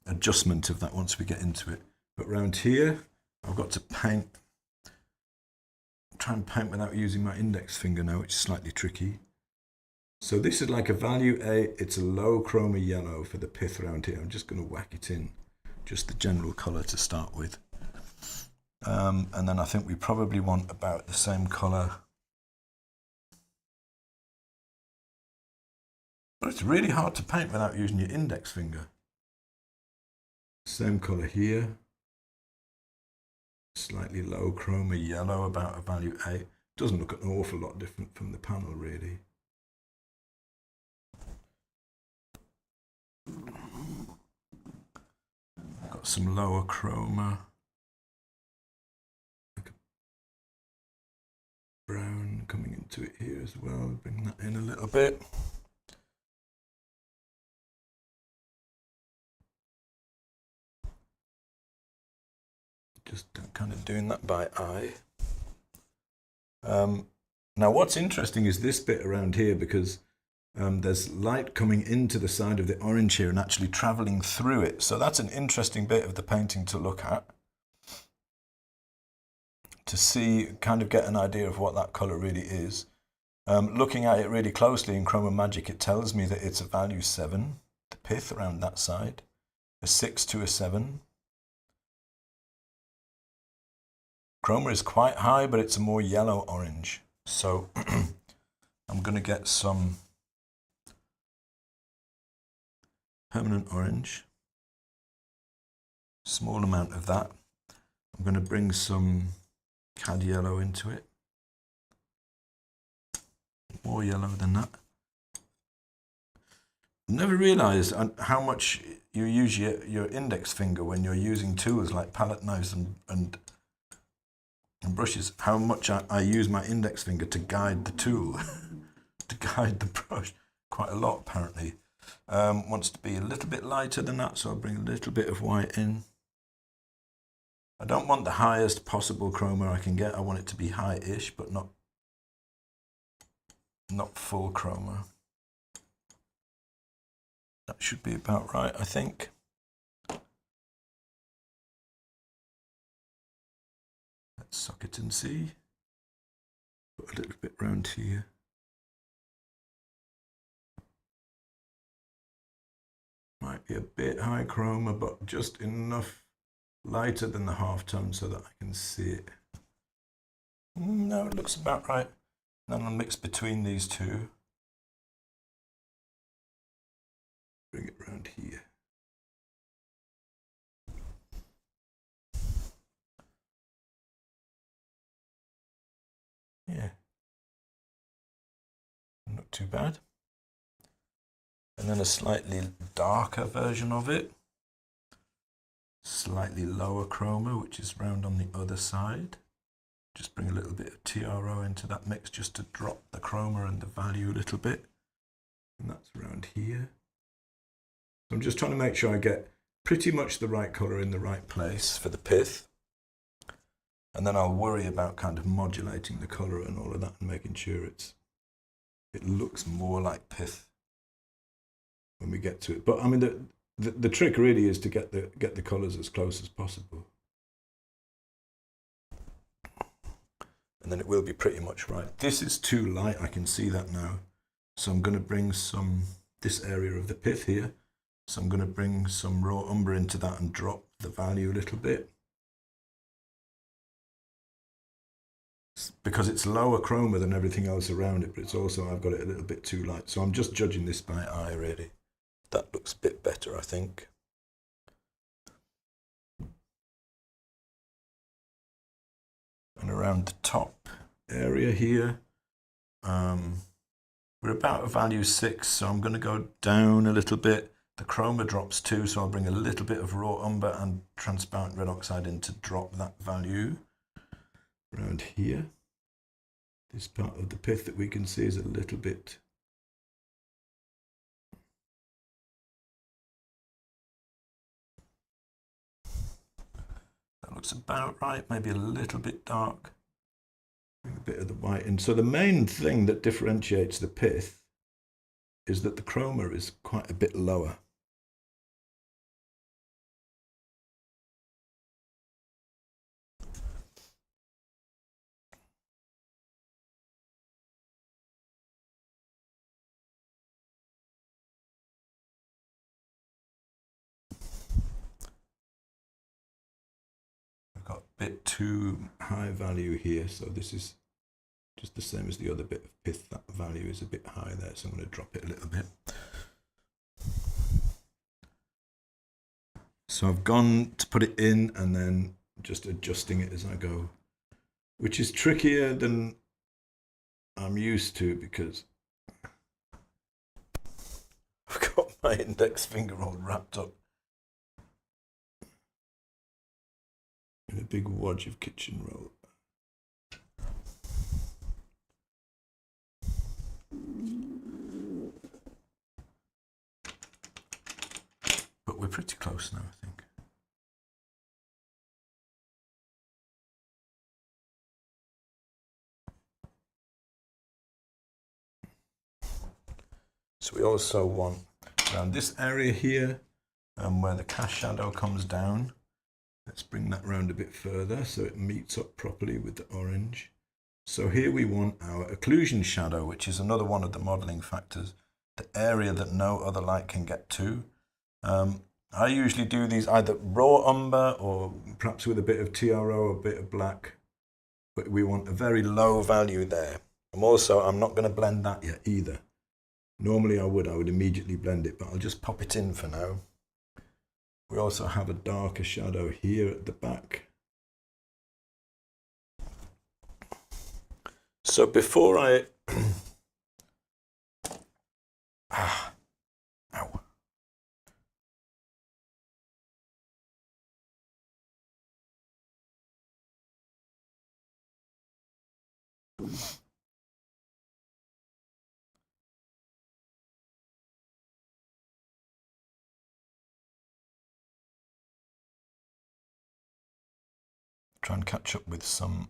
adjustment of that once we get into it. But round here, I've got to paint, try and paint without using my index finger now, which is slightly tricky. So this is like a value 8, it's a low chroma yellow for the pith around here. I'm just going to whack it in, just the general colour to start with. And then I think we probably want about the same colour. But it's really hard to paint without using your index finger. Same colour here. Slightly low chroma yellow, about a value 8. Doesn't look an awful lot different from the panel really. Got some lower chroma. Like a brown coming into it here as well. Bring that in a little bit. Just kind of doing that by eye. Now what's interesting is this bit around here, because there's light coming into the side of the orange here and actually traveling through it. So that's an interesting bit of the painting to look at, to see, kind of get an idea of what that color really is. Looking at it really closely in ChromaMagic, it tells me that it's a value 7, the pith around that side, a 6 to a 7. Chroma is quite high, but it's a more yellow orange. So I'm going to get some permanent orange, small amount of that. I'm going to bring some cad yellow into it, more yellow than that. Never realized how much you use your index finger when you're using tools like palette knives and brushes, how much I use my index finger to guide the tool, to guide the brush, quite a lot apparently. Wants to be a little bit lighter than that, so I'll bring a little bit of white in. I don't want the highest possible chroma I can get. I want it to be high-ish, but not full chroma. That should be about right, I think. Let's suck it and see. Put a little bit round here. Might be a bit high chroma, but just enough lighter than the halftone so that I can see it. No, it looks about right. Then I'll mix between these two. Bring it round here. Yeah. too bad. And then a slightly darker version of it. Slightly lower chroma, which is round on the other side. Just bring a little bit of TRO into that mix just to drop the chroma and the value a little bit. And that's around here. So I'm just trying to make sure I get pretty much the right color in the right place for the pith. And then I'll worry about kind of modulating the color and all of that and making sure it looks more like pith when we get to it. But I mean, the trick really is to get the colors as close as possible. And then it will be pretty much right. This is too light, I can see that now. So I'm going to bring this area of the pith here. So I'm going to bring some raw umber into that and drop the value a little bit. Because it's lower chroma than everything else around it, but it's also, I've got it a little bit too light. So I'm just judging this by eye, really. That looks a bit better, I think. And around the top area here, we're about a value 6, so I'm going to go down a little bit. The chroma drops too, so I'll bring a little bit of raw umber and transparent red oxide in to drop that value. Around here, this part of the pith that we can see is a little bit that looks about right, maybe a little bit dark. Bring a bit of the white in. So the main thing that differentiates the pith is that the chroma is quite a bit lower. Got a bit too high value here, so this is just the same as the other bit of pith. That value is a bit high there, so I'm going to drop it a little bit. So I've gone to put it in and then just adjusting it as I go, which is trickier than I'm used to because I've got my index finger all wrapped up in a big wodge of kitchen roll. But we're pretty close now, I think. So we also want around this area here, where the cast shadow comes down. Let's bring that round a bit further so it meets up properly with the orange. So here we want our occlusion shadow, which is another one of the modeling factors, the area that no other light can get to. I usually do these either raw umber or perhaps with a bit of TRO, a bit of black, but we want a very low value there. I'm not going to blend that yet either. Normally I would immediately blend it, but I'll just pop it in for now. We also have a darker shadow here at the back. So before I ow. Try and catch up with some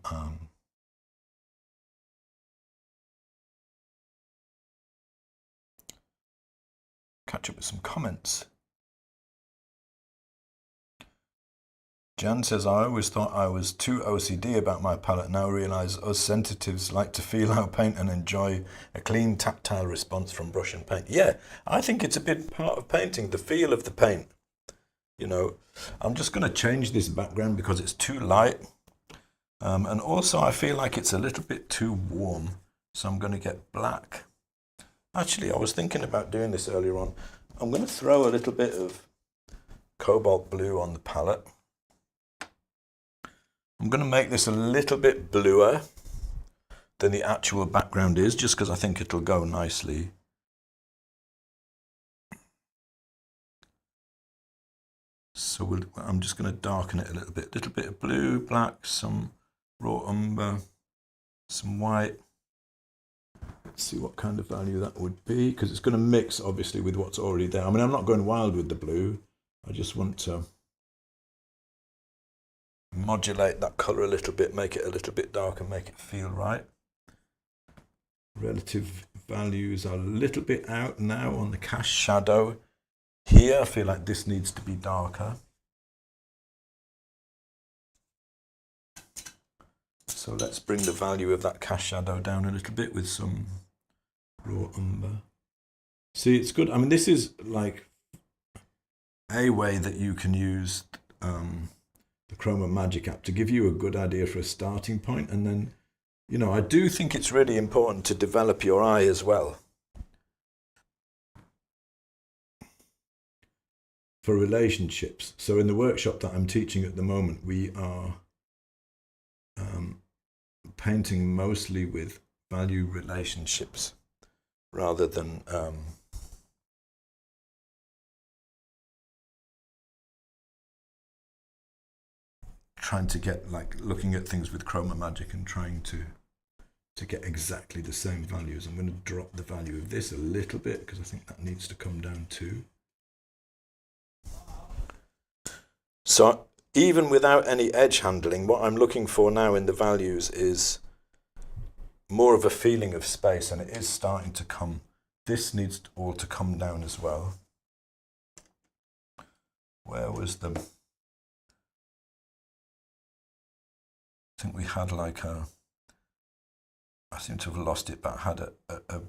comments. Jan says, I always thought I was too OCD about my palette. Now realise us sensitives like to feel our paint and enjoy a clean tactile response from brush and paint. Yeah, I think it's a big part of painting, the feel of the paint. You know, I'm just going to change this background because it's too light. And also I feel like it's a little bit too warm. So I'm going to get black. Actually, I was thinking about doing this earlier on. I'm going to throw a little bit of cobalt blue on the palette. I'm going to make this a little bit bluer. the actual background is, just because I think it'll go nicely. So I'm just going to darken it a little bit of blue, black, some raw umber, some white. Let's see what kind of value that would be, because it's going to mix obviously with what's already there. I mean, I'm not going wild with the blue. I just want to modulate that color a little bit, make it a little bit darker, make it feel right. Relative values are a little bit out now on the cast shadow. Here, I feel like this needs to be darker. So let's bring the value of that cast shadow down a little bit with some raw umber. See, it's good. I mean, this is like a way that you can use the ChromaMagic app to give you a good idea for a starting point. And then, you know, I do think it's really important to develop your eye as well. For relationships. So in the workshop that I'm teaching at the moment, we are painting mostly with value relationships rather than trying to get, like, looking at things with ChromaMagic and trying to get exactly the same values. I'm going to drop the value of this a little bit because I think that needs to come down too. So even without any edge handling, what I'm looking for now in the values is more of a feeling of space, and it is starting to come. This needs all to come down as well. Where was the... I think we had like a... I seem to have lost it, but I had a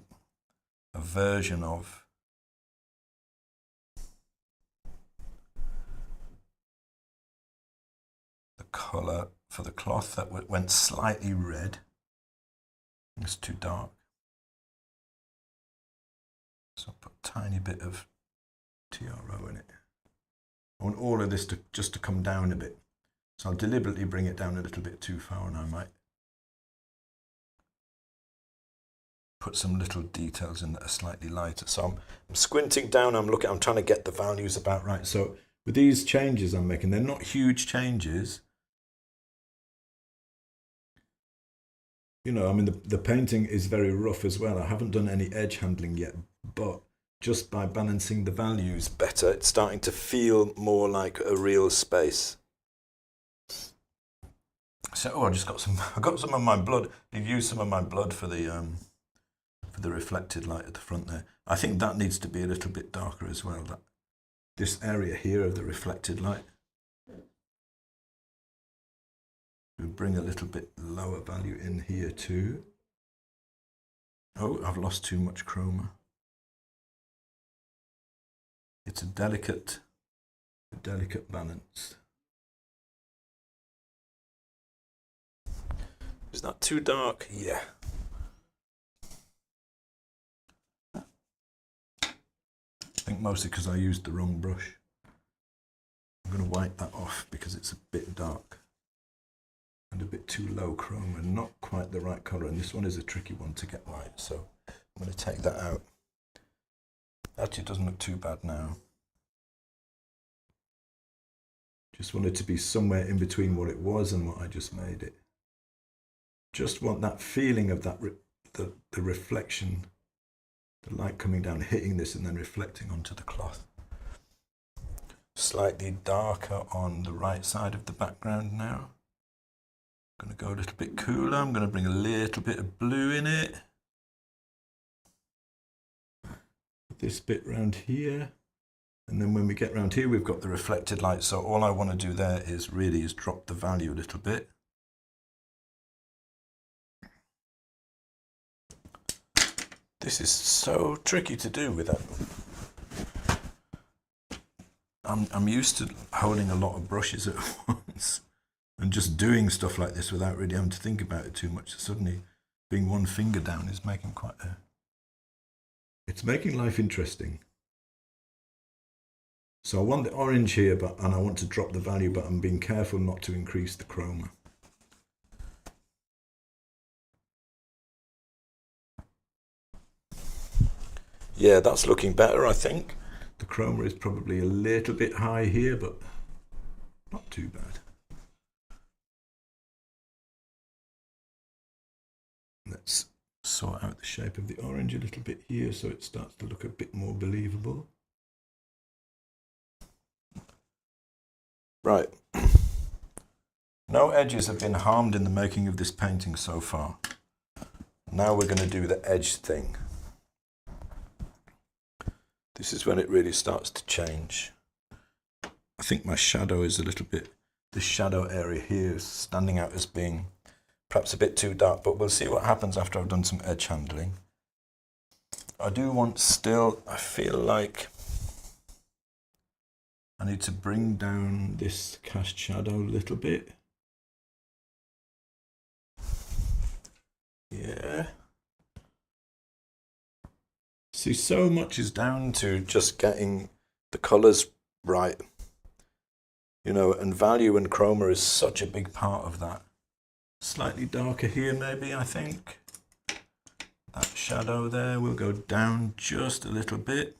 version of... color for the cloth that went slightly red. It's too dark. So I'll put a tiny bit of TRO in it. I want all of this just to come down a bit. So I'll deliberately bring it down a little bit too far, and I might put some little details in that are slightly lighter. So I'm squinting down, I'm trying to get the values about right. So with these changes I'm making, they're not huge changes. You know, I mean, the painting is very rough as well. I haven't done any edge handling yet, but just by balancing the values better, it's starting to feel more like a real space. So, oh, I got some of my blood. I've used some of my blood for the reflected light at the front there. I think that needs to be a little bit darker as well. This area here of the reflected light. We'll bring a little bit lower value in here too. Oh, I've lost too much chroma. It's a delicate balance. Is that too dark? Yeah. I think mostly because I used the wrong brush. I'm going to wipe that off because it's a bit dark and a bit too low chroma, not quite the right color. And this one is a tricky one to get right, so I'm going to take that out. Actually, it doesn't look too bad now. Just want it to be somewhere in between what it was and what I just made it. Just want that feeling of that the reflection, the light coming down, hitting this and then reflecting onto the cloth. Slightly darker on the right side of the background now. I'm going to go a little bit cooler. I'm going to bring a little bit of blue in it. This bit round here. And then when we get round here, we've got the reflected light. So all I want to do there is drop the value a little bit. This is so tricky to do with that. I'm used to holding a lot of brushes at once and just doing stuff like this without really having to think about it too much. Suddenly being one finger down is making it's making life interesting. So I want the orange here, and I want to drop the value, but I'm being careful not to increase the chroma. Yeah, that's looking better, I think. The chroma is probably a little bit high here, but not too bad. Let's sort out the shape of the orange a little bit here so it starts to look a bit more believable. Right. No edges have been harmed in the making of this painting so far. Now we're going to do the edge thing. This is when it really starts to change. I think my shadow is a little bit, the shadow area here is standing out as being perhaps a bit too dark, but we'll see what happens after I've done some edge handling. I do want still, I feel like I need to bring down this cast shadow a little bit. Yeah. See, so much is down to just getting the colors right. You know, and value and chroma is such a big part of that. Slightly darker here, maybe, I think. That shadow there will go down just a little bit.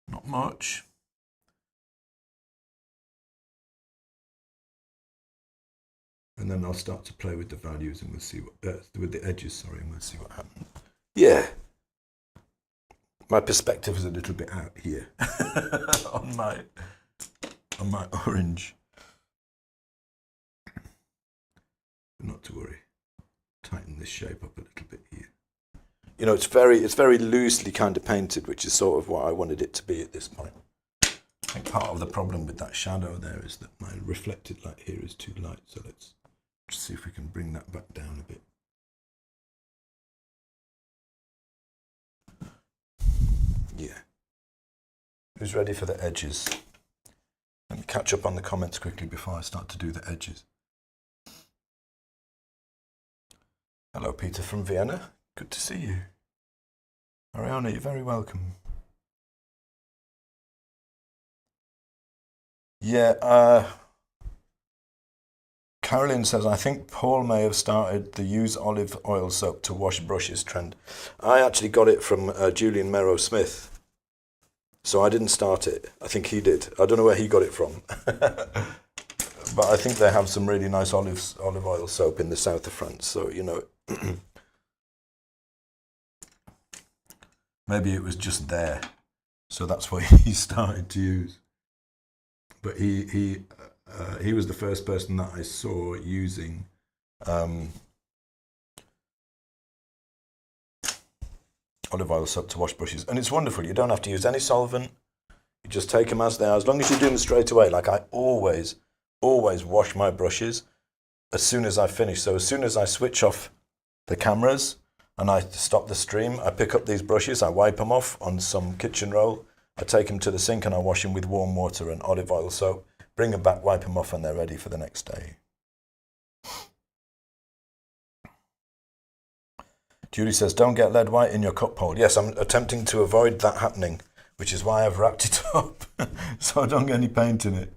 Not much. And then I'll start to play with the values and we'll see what, with the edges, sorry, and we'll see what happens. Yeah. My perspective is a little bit out here on my orange. But not to worry. Tighten this shape up a little bit here. You know, it's very loosely kind of painted, which is sort of what I wanted it to be at this point. I think part of the problem with that shadow there is that my reflected light here is too light, so let's see if we can bring that back down a bit. Yeah. Who's ready for the edges? Let me catch up on the comments quickly before I start to do the edges. Hello, Peter from Vienna. Good to see you. Ariana, you're very welcome. Yeah, Carolyn says, I think Paul may have started the use olive oil soap to wash brushes trend. I actually got it from Julian Merrow Smith. So I didn't start it. I think he did. I don't know where he got it from. But I think they have some really nice olive oil soap in the south of France. So, you know, maybe it was just there. So that's what he started to use. But he was the first person that I saw using olive oil soap to wash brushes. And it's wonderful. You don't have to use any solvent. You just take them as they are. As long as you do them straight away. Like I always wash my brushes as soon as I finish. So as soon as I switch off the cameras and I stop the stream, I pick up these brushes, I wipe them off on some kitchen roll. I take them to the sink and I wash them with warm water and olive oil soap. Bring them back, wipe them off, and they're ready for the next day. Julie says, don't get lead white in your cup hole. Yes, I'm attempting to avoid that happening, which is why I've wrapped it up, so I don't get any paint in it.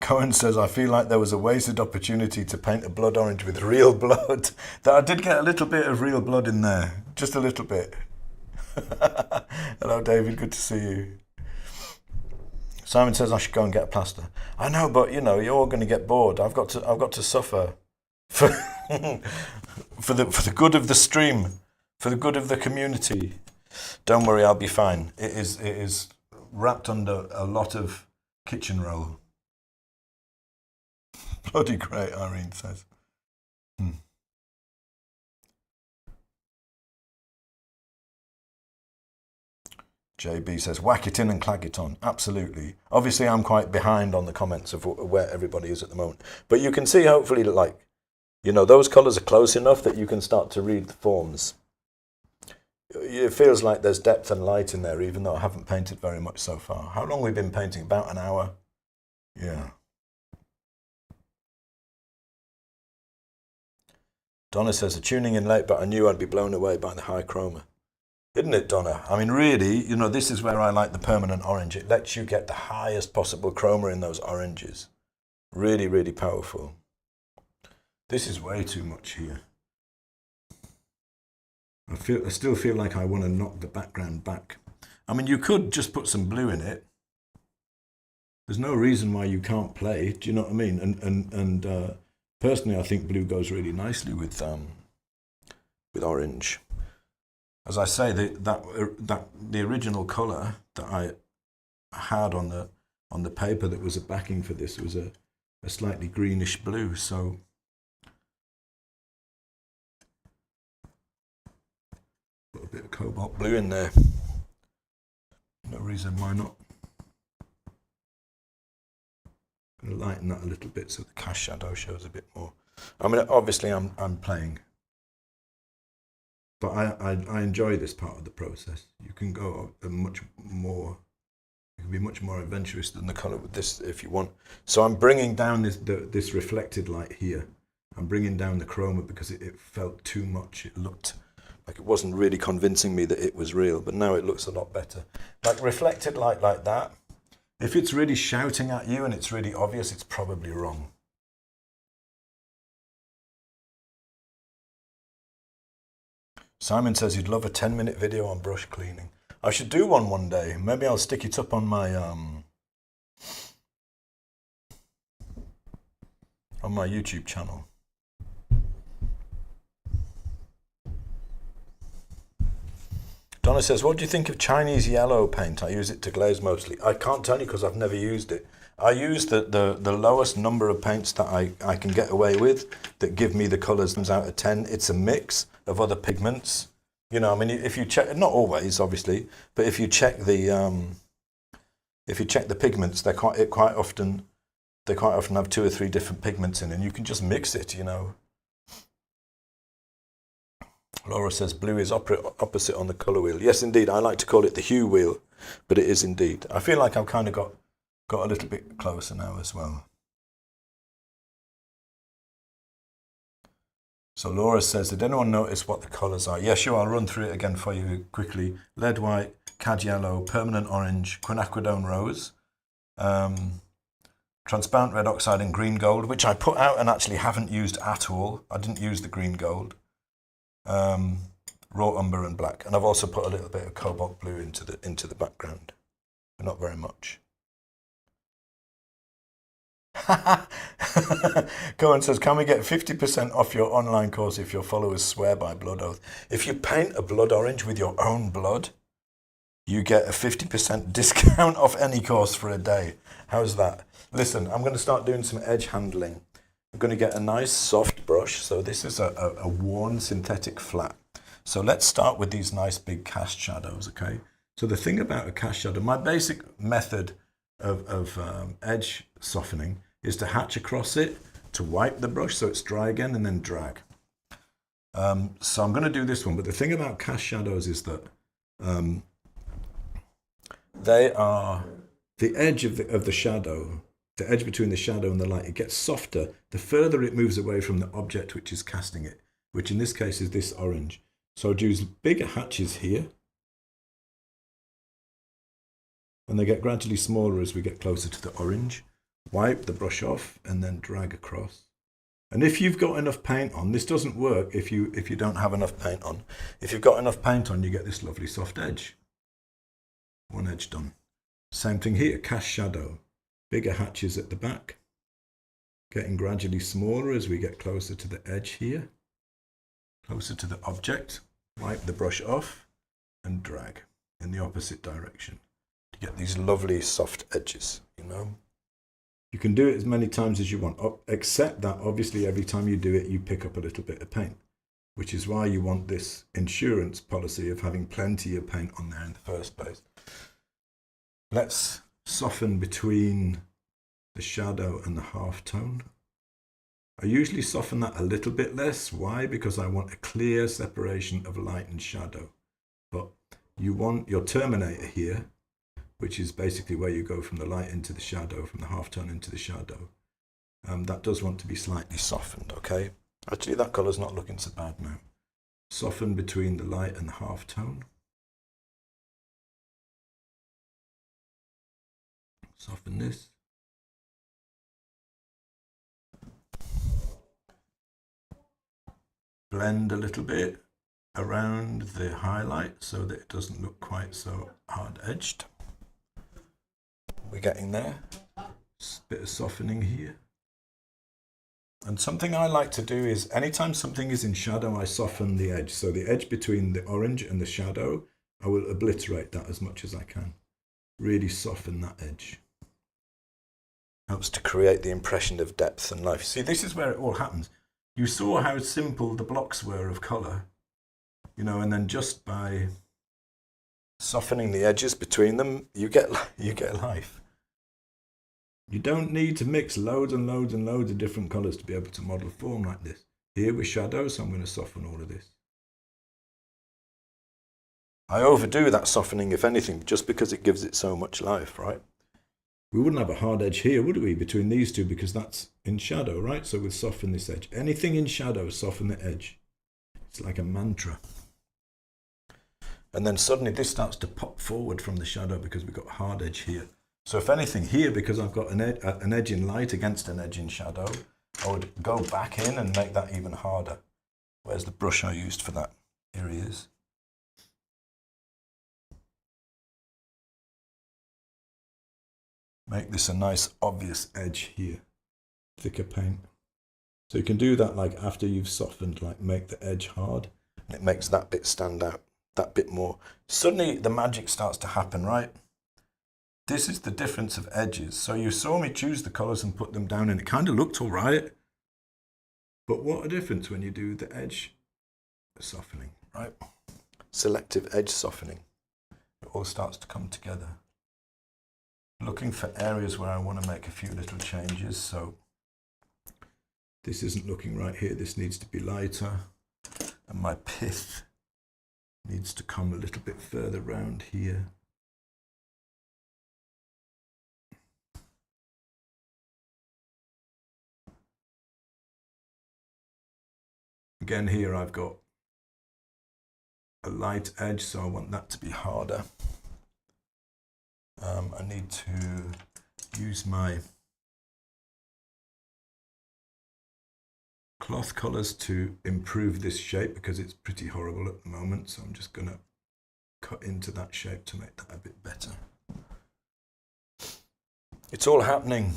Cohen says, I feel like there was a wasted opportunity to paint a blood orange with real blood. That I did get a little bit of real blood in there, just a little bit. Hello, David, good to see you. Simon says I should go and get a plaster. I know, but you know, you're all going to get bored. I've got to suffer for the good of the stream, for the good of the community. Don't worry, I'll be fine. It is wrapped under a lot of kitchen roll. Bloody great, Irene says. JB says, whack it in and clag it on. Absolutely. Obviously, I'm quite behind on the comments of where everybody is at the moment. But you can see, hopefully, like, you know, those colours are close enough that you can start to read the forms. It feels like there's depth and light in there, even though I haven't painted very much so far. How long have we been painting? About an hour? Yeah. Donna says, tuning in late, but I knew I'd be blown away by the high chroma. Isn't it, Donna? I mean, really, you know, this is where I like the permanent orange. It lets you get the highest possible chroma in those oranges. Really, really powerful. This is way too much here. I still feel like I want to knock the background back. I mean, you could just put some blue in it. There's no reason why you can't play. Do you know what I mean? And personally, I think blue goes really nicely with orange. As I say, the original color that I had on the paper that was a backing for this was a slightly greenish blue. So put a bit of cobalt blue in there. No reason why not. I'm going to lighten that a little bit so the cast shadow shows a bit more. I mean, obviously I'm playing, but I enjoy this part of the process. You can go much more. You can be much more adventurous than the color with this if you want. So I'm bringing down this reflected light here. I'm bringing down the chroma because it felt too much. It looked like it wasn't really convincing me that it was real, but now it looks a lot better. Like reflected light like that, if it's really shouting at you and it's really obvious, it's probably wrong. Simon says he'd love a 10-minute video on brush cleaning. I should do one day. Maybe I'll stick it up on my YouTube channel. Donna says, what do you think of Chinese yellow paint? I use it to glaze mostly. I can't tell you because I've never used it. I use the lowest number of paints that I can get away with that give me the colours out of 10. It's a mix of other pigments. You know, I mean, if you check, not always, obviously, but if you check the pigments, they quite often have 2 or 3 different pigments in, and you can just mix it. You know. Laura says blue is opposite on the colour wheel. Yes, indeed. I like to call it the hue wheel, but it is indeed. I feel like I've kind of got a little bit closer now as well. So Laura says, did anyone notice what the colours are? Yeah, sure, I'll run through it again for you quickly. Lead white, cad yellow, permanent orange, quinacridone rose, transparent red oxide and green gold, which I put out and actually haven't used at all. I didn't use the green gold. Raw umber and black, and I've also put a little bit of cobalt blue into the background, but not very much. Cohen says, can we get 50% off your online course if your followers swear by blood oath? If you paint a blood orange with your own blood, you get a 50% discount off any course for a day. How's that? Listen, I'm going to start doing some edge handling. I'm going to get a nice soft brush. So this is a worn synthetic flat. So let's start with these nice big cast shadows, okay? So the thing about a cast shadow, my basic method of edge softening is to hatch across it, to wipe the brush so it's dry again, and then drag. So I'm going to do this one, but the thing about cast shadows is that they are the edge of the shadow, the edge between the shadow and the light, it gets softer the further it moves away from the object which is casting it, which in this case is this orange. So I'd use bigger hatches here, and they get gradually smaller as we get closer to the orange. Wipe the brush off and then drag across. And if you've got enough paint on, this doesn't work if you don't have enough paint on. If you've got enough paint on, you get this lovely soft edge. One edge done. Same thing here, cast shadow. Bigger hatches at the back, getting gradually smaller as we get closer to the edge here, closer to the object. Wipe the brush off and drag in the opposite direction to get these lovely soft edges, you know. You can do it as many times as you want, except that obviously every time you do it, you pick up a little bit of paint, which is why you want this insurance policy of having plenty of paint on there in the first place. Let's soften between the shadow and the halftone. I usually soften that a little bit less. Why? Because I want a clear separation of light and shadow. But you want your terminator here, which is basically where you go from the light into the shadow, from the halftone into the shadow. That does want to be slightly softened, okay? Actually, that colour's not looking so bad now. Soften between the light and the halftone. Soften this. blend a little bit around the highlight so that it doesn't look quite so hard-edged. We're getting there. Just a bit of softening here. And something I like to do is, anytime something is in shadow, I soften the edge. So the edge between the orange and the shadow, I will obliterate that as much as I can. Really soften that edge. Helps to create the impression of depth and life. See, this is where it all happens. You saw how simple the blocks were of colour, you know, and then just by softening the edges between them, you get life. You don't need to mix loads and loads and loads of different colours to be able to model form like this. Here with shadows, so I'm going to soften all of this. I overdo that softening, if anything, just because it gives it so much life, right? We wouldn't have a hard edge here, would we, between these two, because that's in shadow, right? So we'll soften this edge. Anything in shadow, soften the edge. It's like a mantra. And then suddenly this starts to pop forward from the shadow because we've got a hard edge here. So if anything here, because I've got an edge in light against an edge in shadow, I would go back in and make that even harder. Where's the brush I used for that? Here he is. Make this a nice obvious edge here, thicker paint. So you can do that like after you've softened, like make the edge hard, and it makes that bit stand out, that bit more. Suddenly the magic starts to happen, right? This is the difference of edges. So you saw me choose the colours and put them down and it kind of looked all right. But what a difference when you do the edge softening, right? Selective edge softening. It all starts to come together. Looking for areas where I want to make a few little changes. So this isn't looking right here. This needs to be lighter. And my pith needs to come a little bit further round here. Again, here I've got a light edge, so I want that to be harder. I need to use my cloth colours to improve this shape because it's pretty horrible at the moment. So I'm just going to cut into that shape to make that a bit better. It's all happening.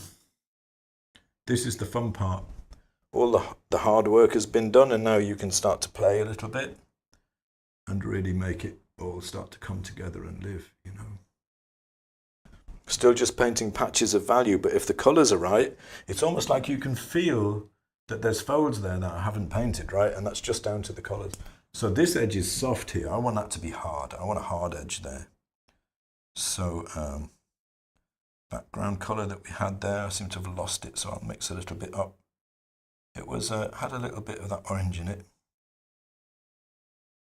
This is the fun part. All the hard work has been done, and now you can start to play a little bit and really make it all start to come together and live, you know. Still just painting patches of value, but if the colours are right, it's almost like you can feel that there's folds there that I haven't painted, right? And that's just down to the colours. So this edge is soft here. I want that to be hard. I want a hard edge there. So background colour that we had there, I seem to have lost it, so I'll mix a little bit up. It was had a little bit of that orange in it.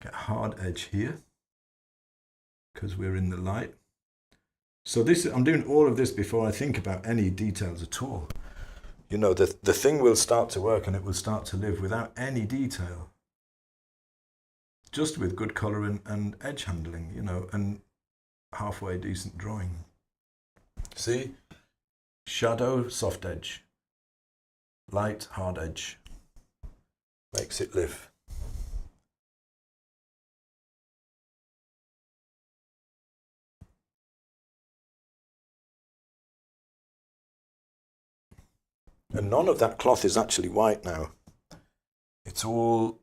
Get a hard edge here because we're in the light. So this, I'm doing all of this before I think about any details at all. You know, the thing will start to work and it will start to live without any detail. Just with good colour and edge handling, you know, and halfway decent drawing. See? Shadow, soft edge. Light, hard edge. Makes it live. And none of that cloth is actually white now. It's all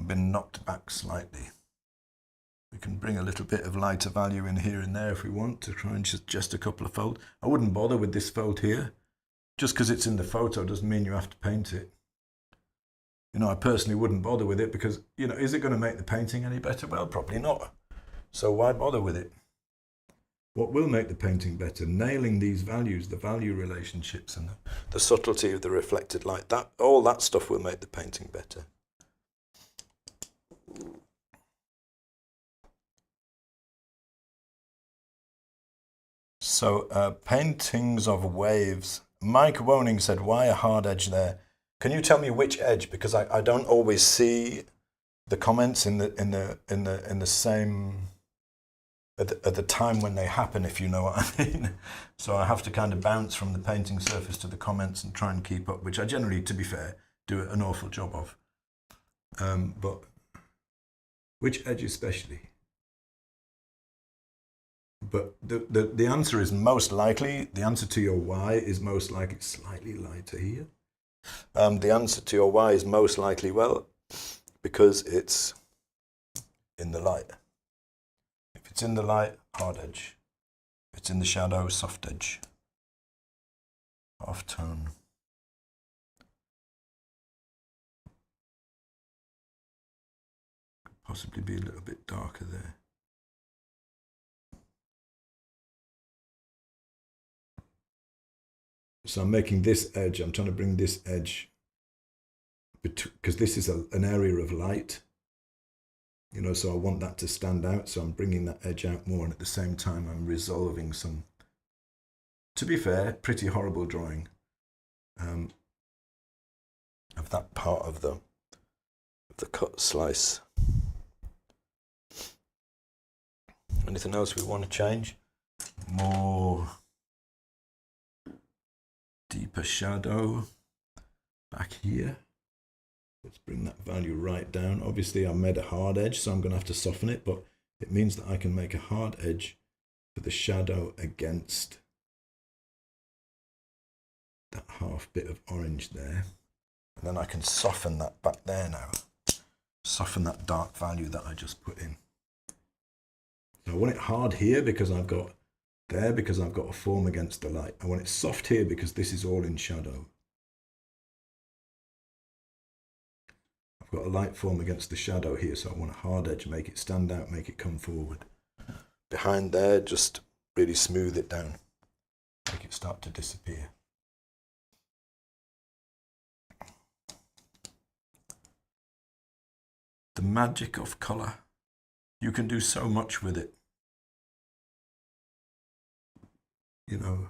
been knocked back slightly. We can bring a little bit of lighter value in here and there if we want to try and just a couple of folds. I wouldn't bother with this fold here. Just because it's in the photo doesn't mean you have to paint it. You know, I personally wouldn't bother with it because, you know, is it going to make the painting any better? Well, probably not. So why bother with it? What will make the painting better? Nailing these values, the value relationships and the subtlety of the reflected light. That, all that stuff will make the painting better. So paintings of waves. Mike Woning said, why a hard edge there? Can you tell me which edge? Because I don't always see the comments in the same at the time when they happen, if you know what I mean. So I have to kind of bounce from the painting surface to the comments and try and keep up, which I generally, to be fair, do an awful job of. But which edge especially? But the answer is most likely, the answer to your why is most likely slightly lighter here. The answer to your why is most likely, well, because it's in the light. If it's in the light, hard edge. If it's in the shadow, soft edge. Half tone. Could possibly be a little bit darker there. So I'm making this edge, I'm trying to bring this edge, because this is an area of light, you know, so I want that to stand out, so I'm bringing that edge out more, and at the same time I'm resolving some, to be fair, pretty horrible drawing of that part of the cut slice. Anything else we want to change? More deeper shadow back here. Let's bring that value right down. Obviously I made a hard edge, so I'm going to have to soften it, but it means that I can make a hard edge for the shadow against that half bit of orange there. And then I can soften that back there now. Soften that dark value that I just put in. So I want it hard here because I've got there, because I've got a form against the light. I want it soft here because this is all in shadow. I've got a light form against the shadow here, so I want a hard edge, make it stand out, make it come forward. Behind there, just really smooth it down, make it start to disappear. The magic of colour. You can do so much with it. You know,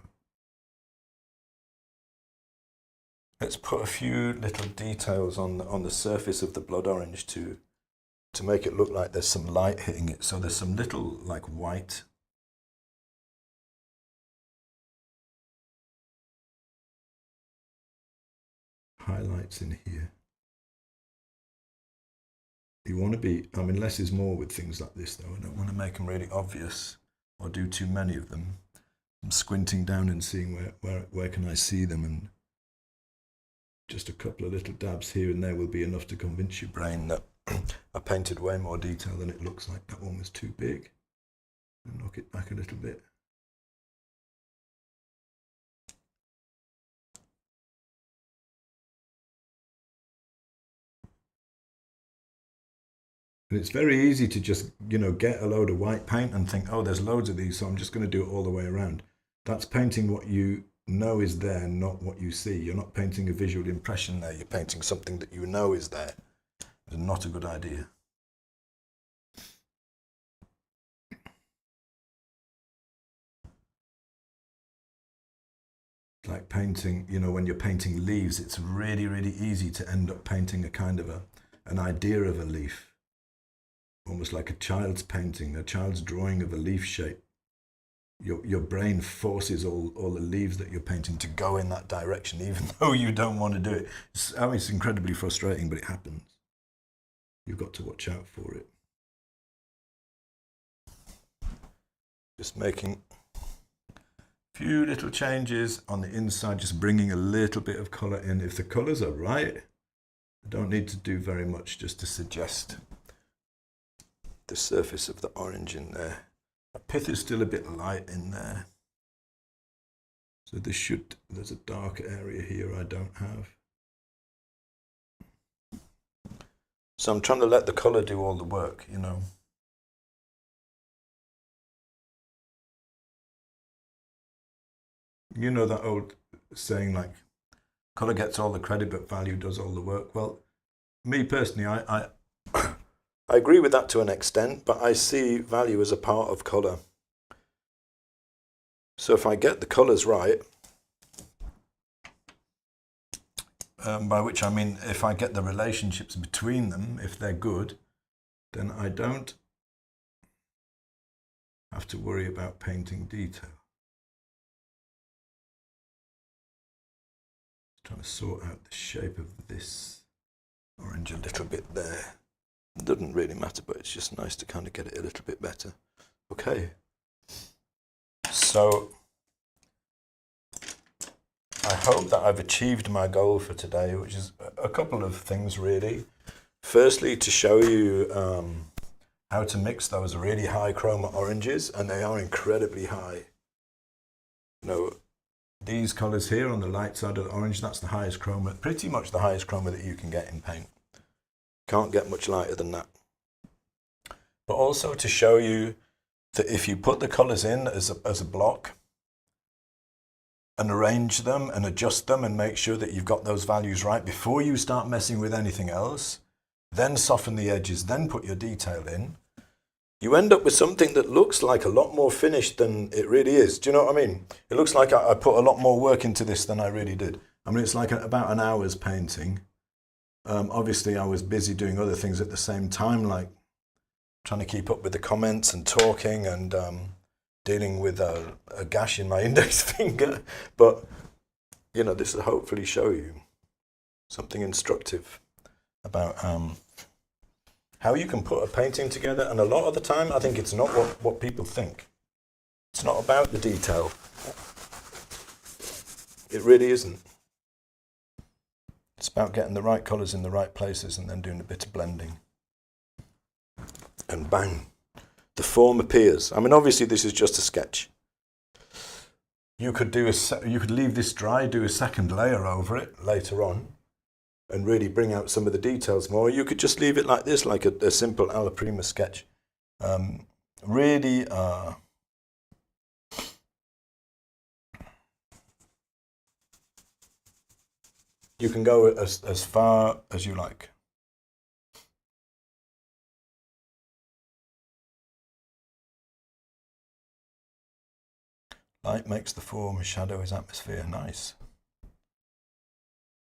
let's put a few little details on the surface of the blood orange to make it look like there's some light hitting it. So there's some little like white highlights in here. You want to be, I mean, less is more with things like this though. I don't want to make them really obvious or do too many of them. I'm squinting down and seeing where can I see them, and just a couple of little dabs here and there will be enough to convince your brain that I painted way more detail than it looks like. That one was too big. And knock it back a little bit. And it's very easy to just, you know, get a load of white paint and think, oh, there's loads of these, so I'm just going to do it all the way around. That's painting what you know is there, not what you see. You're not painting a visual impression there. You're painting something that you know is there. It's not a good idea. Like painting, you know, when you're painting leaves, it's really, really easy to end up painting a kind of an idea of a leaf. Almost like a child's painting, a child's drawing of a leaf shape. Your brain forces all the leaves that you're painting to go in that direction, even though you don't want to do it. I mean, it's incredibly frustrating, but it happens. You've got to watch out for it. Just making a few little changes on the inside, just bringing a little bit of colour in. If the colours are right, I don't need to do very much just to suggest the surface of the orange in there. The pith is still a bit light in there. So there's a dark area here I don't have. So I'm trying to let the colour do all the work, you know. You know that old saying, like, colour gets all the credit but value does all the work. Well, me personally, I agree with that to an extent, but I see value as a part of colour. So if I get the colours right, by which I mean if I get the relationships between them, if they're good, then I don't have to worry about painting detail. Trying to sort out the shape of this orange a little bit there. It doesn't really matter, but it's just nice to kind of get it a little bit better. Okay. So I hope that I've achieved my goal for today, which is a couple of things really. Firstly, to show you how to mix those really high chroma oranges, and they are incredibly high. You know, these colours here on the light side of the orange, that's the highest chroma, pretty much the highest chroma that you can get in paint. Can't get much lighter than that. But also to show you that if you put the colours in as a block and arrange them and adjust them and make sure that you've got those values right before you start messing with anything else, then soften the edges, then put your detail in, you end up with something that looks like a lot more finished than it really is. Do you know what I mean? It looks like I put a lot more work into this than I really did. I mean, it's like about an hour's painting. Obviously, I was busy doing other things at the same time, like trying to keep up with the comments and talking and dealing with a gash in my index finger. But, you know, this will hopefully show you something instructive about how you can put a painting together. And a lot of the time, I think it's not what people think. It's not about the detail. It really isn't. It's about getting the right colours in the right places and then doing a bit of blending. And bang, the form appears. I mean, obviously this is just a sketch. You could leave this dry, do a second layer over it later on, and really bring out some of the details more. You could just leave it like this, like a simple alla prima sketch. Really, you can go as far as you like. Light makes the form, shadow is atmosphere. Nice.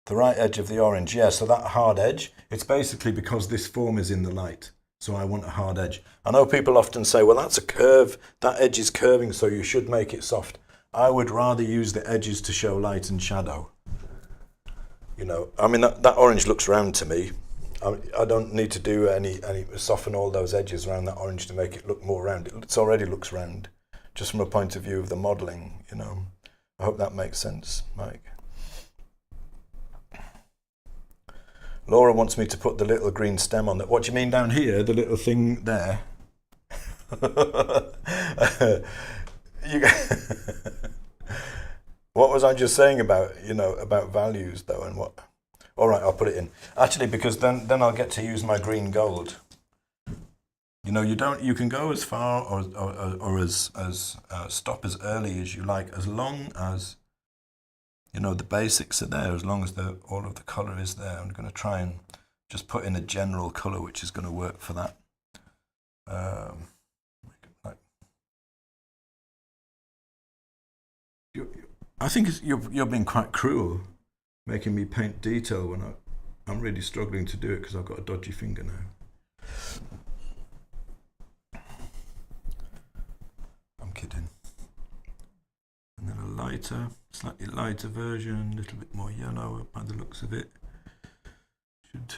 The right edge of the orange, yeah, so that hard edge, it's basically because this form is in the light, so I want a hard edge. I know people often say, well, that's a curve, that edge is curving, so you should make it soft. I would rather use the edges to show light and shadow. You know, I mean, that orange looks round to me. I don't need to do any soften all those edges around that orange to make it look more round. It already looks round, just from a point of view of the modelling, you know. I hope that makes sense, Mike. Laura wants me to put the little green stem on that. What do you mean down here, the little thing there? What was I just saying about, you know, about values though, and what? All right, I'll put it in. Actually, because then I'll get to use my green gold. You know, you can go as far or as stop as early as you like, as long as, you know, the basics are there, as long as all of the colour is there. I'm going to try and just put in a general colour which is going to work for that. I think you're being quite cruel, making me paint detail when I'm really struggling to do it because I've got a dodgy finger now. I'm kidding. And then a lighter, slightly lighter version, a little bit more yellow by the looks of it. Should.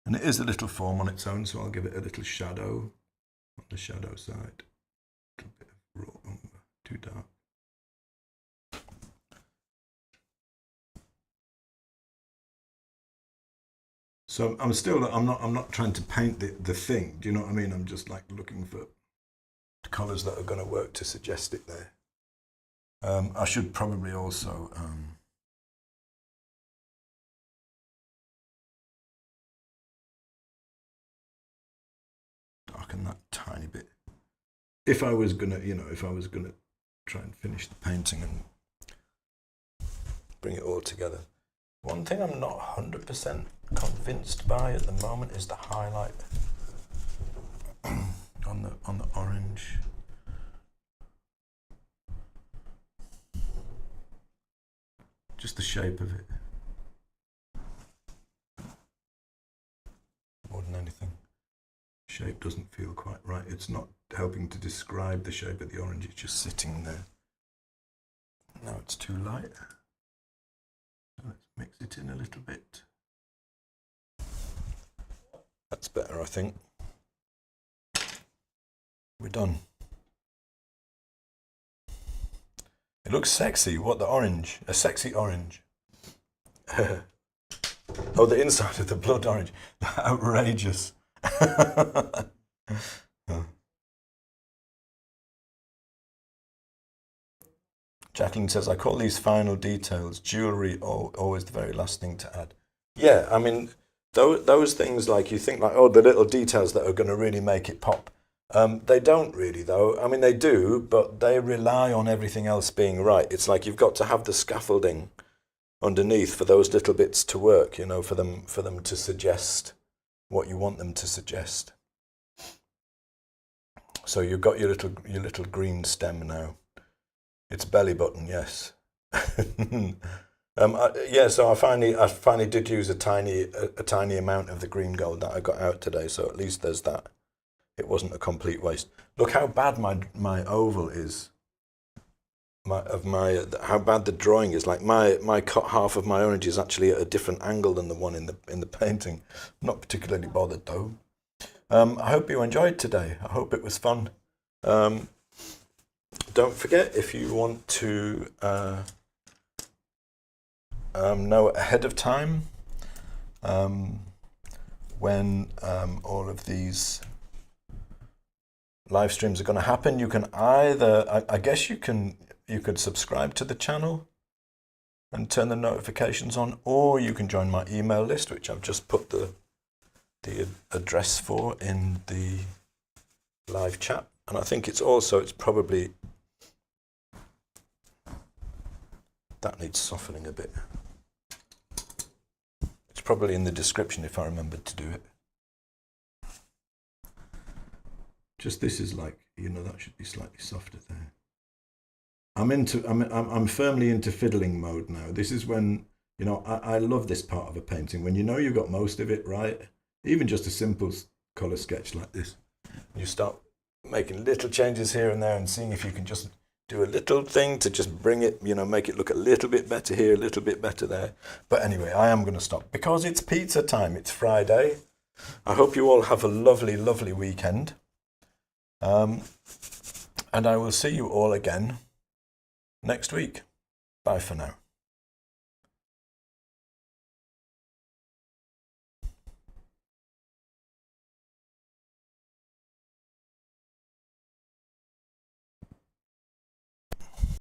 And it is a little form on its own, so I'll give it a little shadow on the shadow side. A little bit of raw umber, too dark. So I'm not trying to paint the thing. Do you know what I mean? I'm just like looking for colours that are going to work to suggest it there. I should probably also darken that tiny bit. If I was gonna, you know, try and finish the painting and bring it all together. One thing I'm not 100% convinced by at the moment is the highlight on the orange. Just the shape of it, more than anything. Shape doesn't feel quite right. It's not helping to describe the shape of the orange. It's just sitting there. Now it's too light. Let's mix it in a little bit. That's better, I think. We're done. It looks sexy. What, the orange? A sexy orange. Oh, the inside of the blood orange. Outrageous. Jacqueline says, I call these final details jewellery, always the very last thing to add. Yeah, I mean, those things, like, you think like, oh, the little details that are going to really make it pop. They don't really, though. I mean, they do, but they rely on everything else being right. It's like you've got to have the scaffolding underneath for those little bits to work, you know, for them to suggest what you want them to suggest. So you've got your little green stem now. It's belly button, yes. Yeah, so I finally did use a tiny amount of the green gold that I got out today, so at least there's that. It wasn't a complete waste. Look how bad my oval is. How bad the drawing is. Like my cut half of my orange is actually at a different angle than the one in the painting. I'm not particularly bothered though. I hope you enjoyed today. I hope it was fun. Don't forget, if you want to know ahead of time when all of these live streams are going to happen, you can either, I guess you could subscribe to the channel and turn the notifications on, or you can join my email list, which I've just put the address for in the live chat. And I think it's probably, that needs softening a bit. It's probably in the description if I remembered to do it. Just this is like, you know, that should be slightly softer there. I'm firmly into fiddling mode now. This is when, you know, I love this part of a painting, when you know you've got most of it right, even just a simple color sketch like this. You start making little changes here and there and seeing if you can just do a little thing to just bring it, you know, make it look a little bit better here, a little bit better there. But anyway, I am going to stop because it's pizza time. It's Friday. I hope you all have a lovely, lovely weekend. And I will see you all again next week. Bye for now.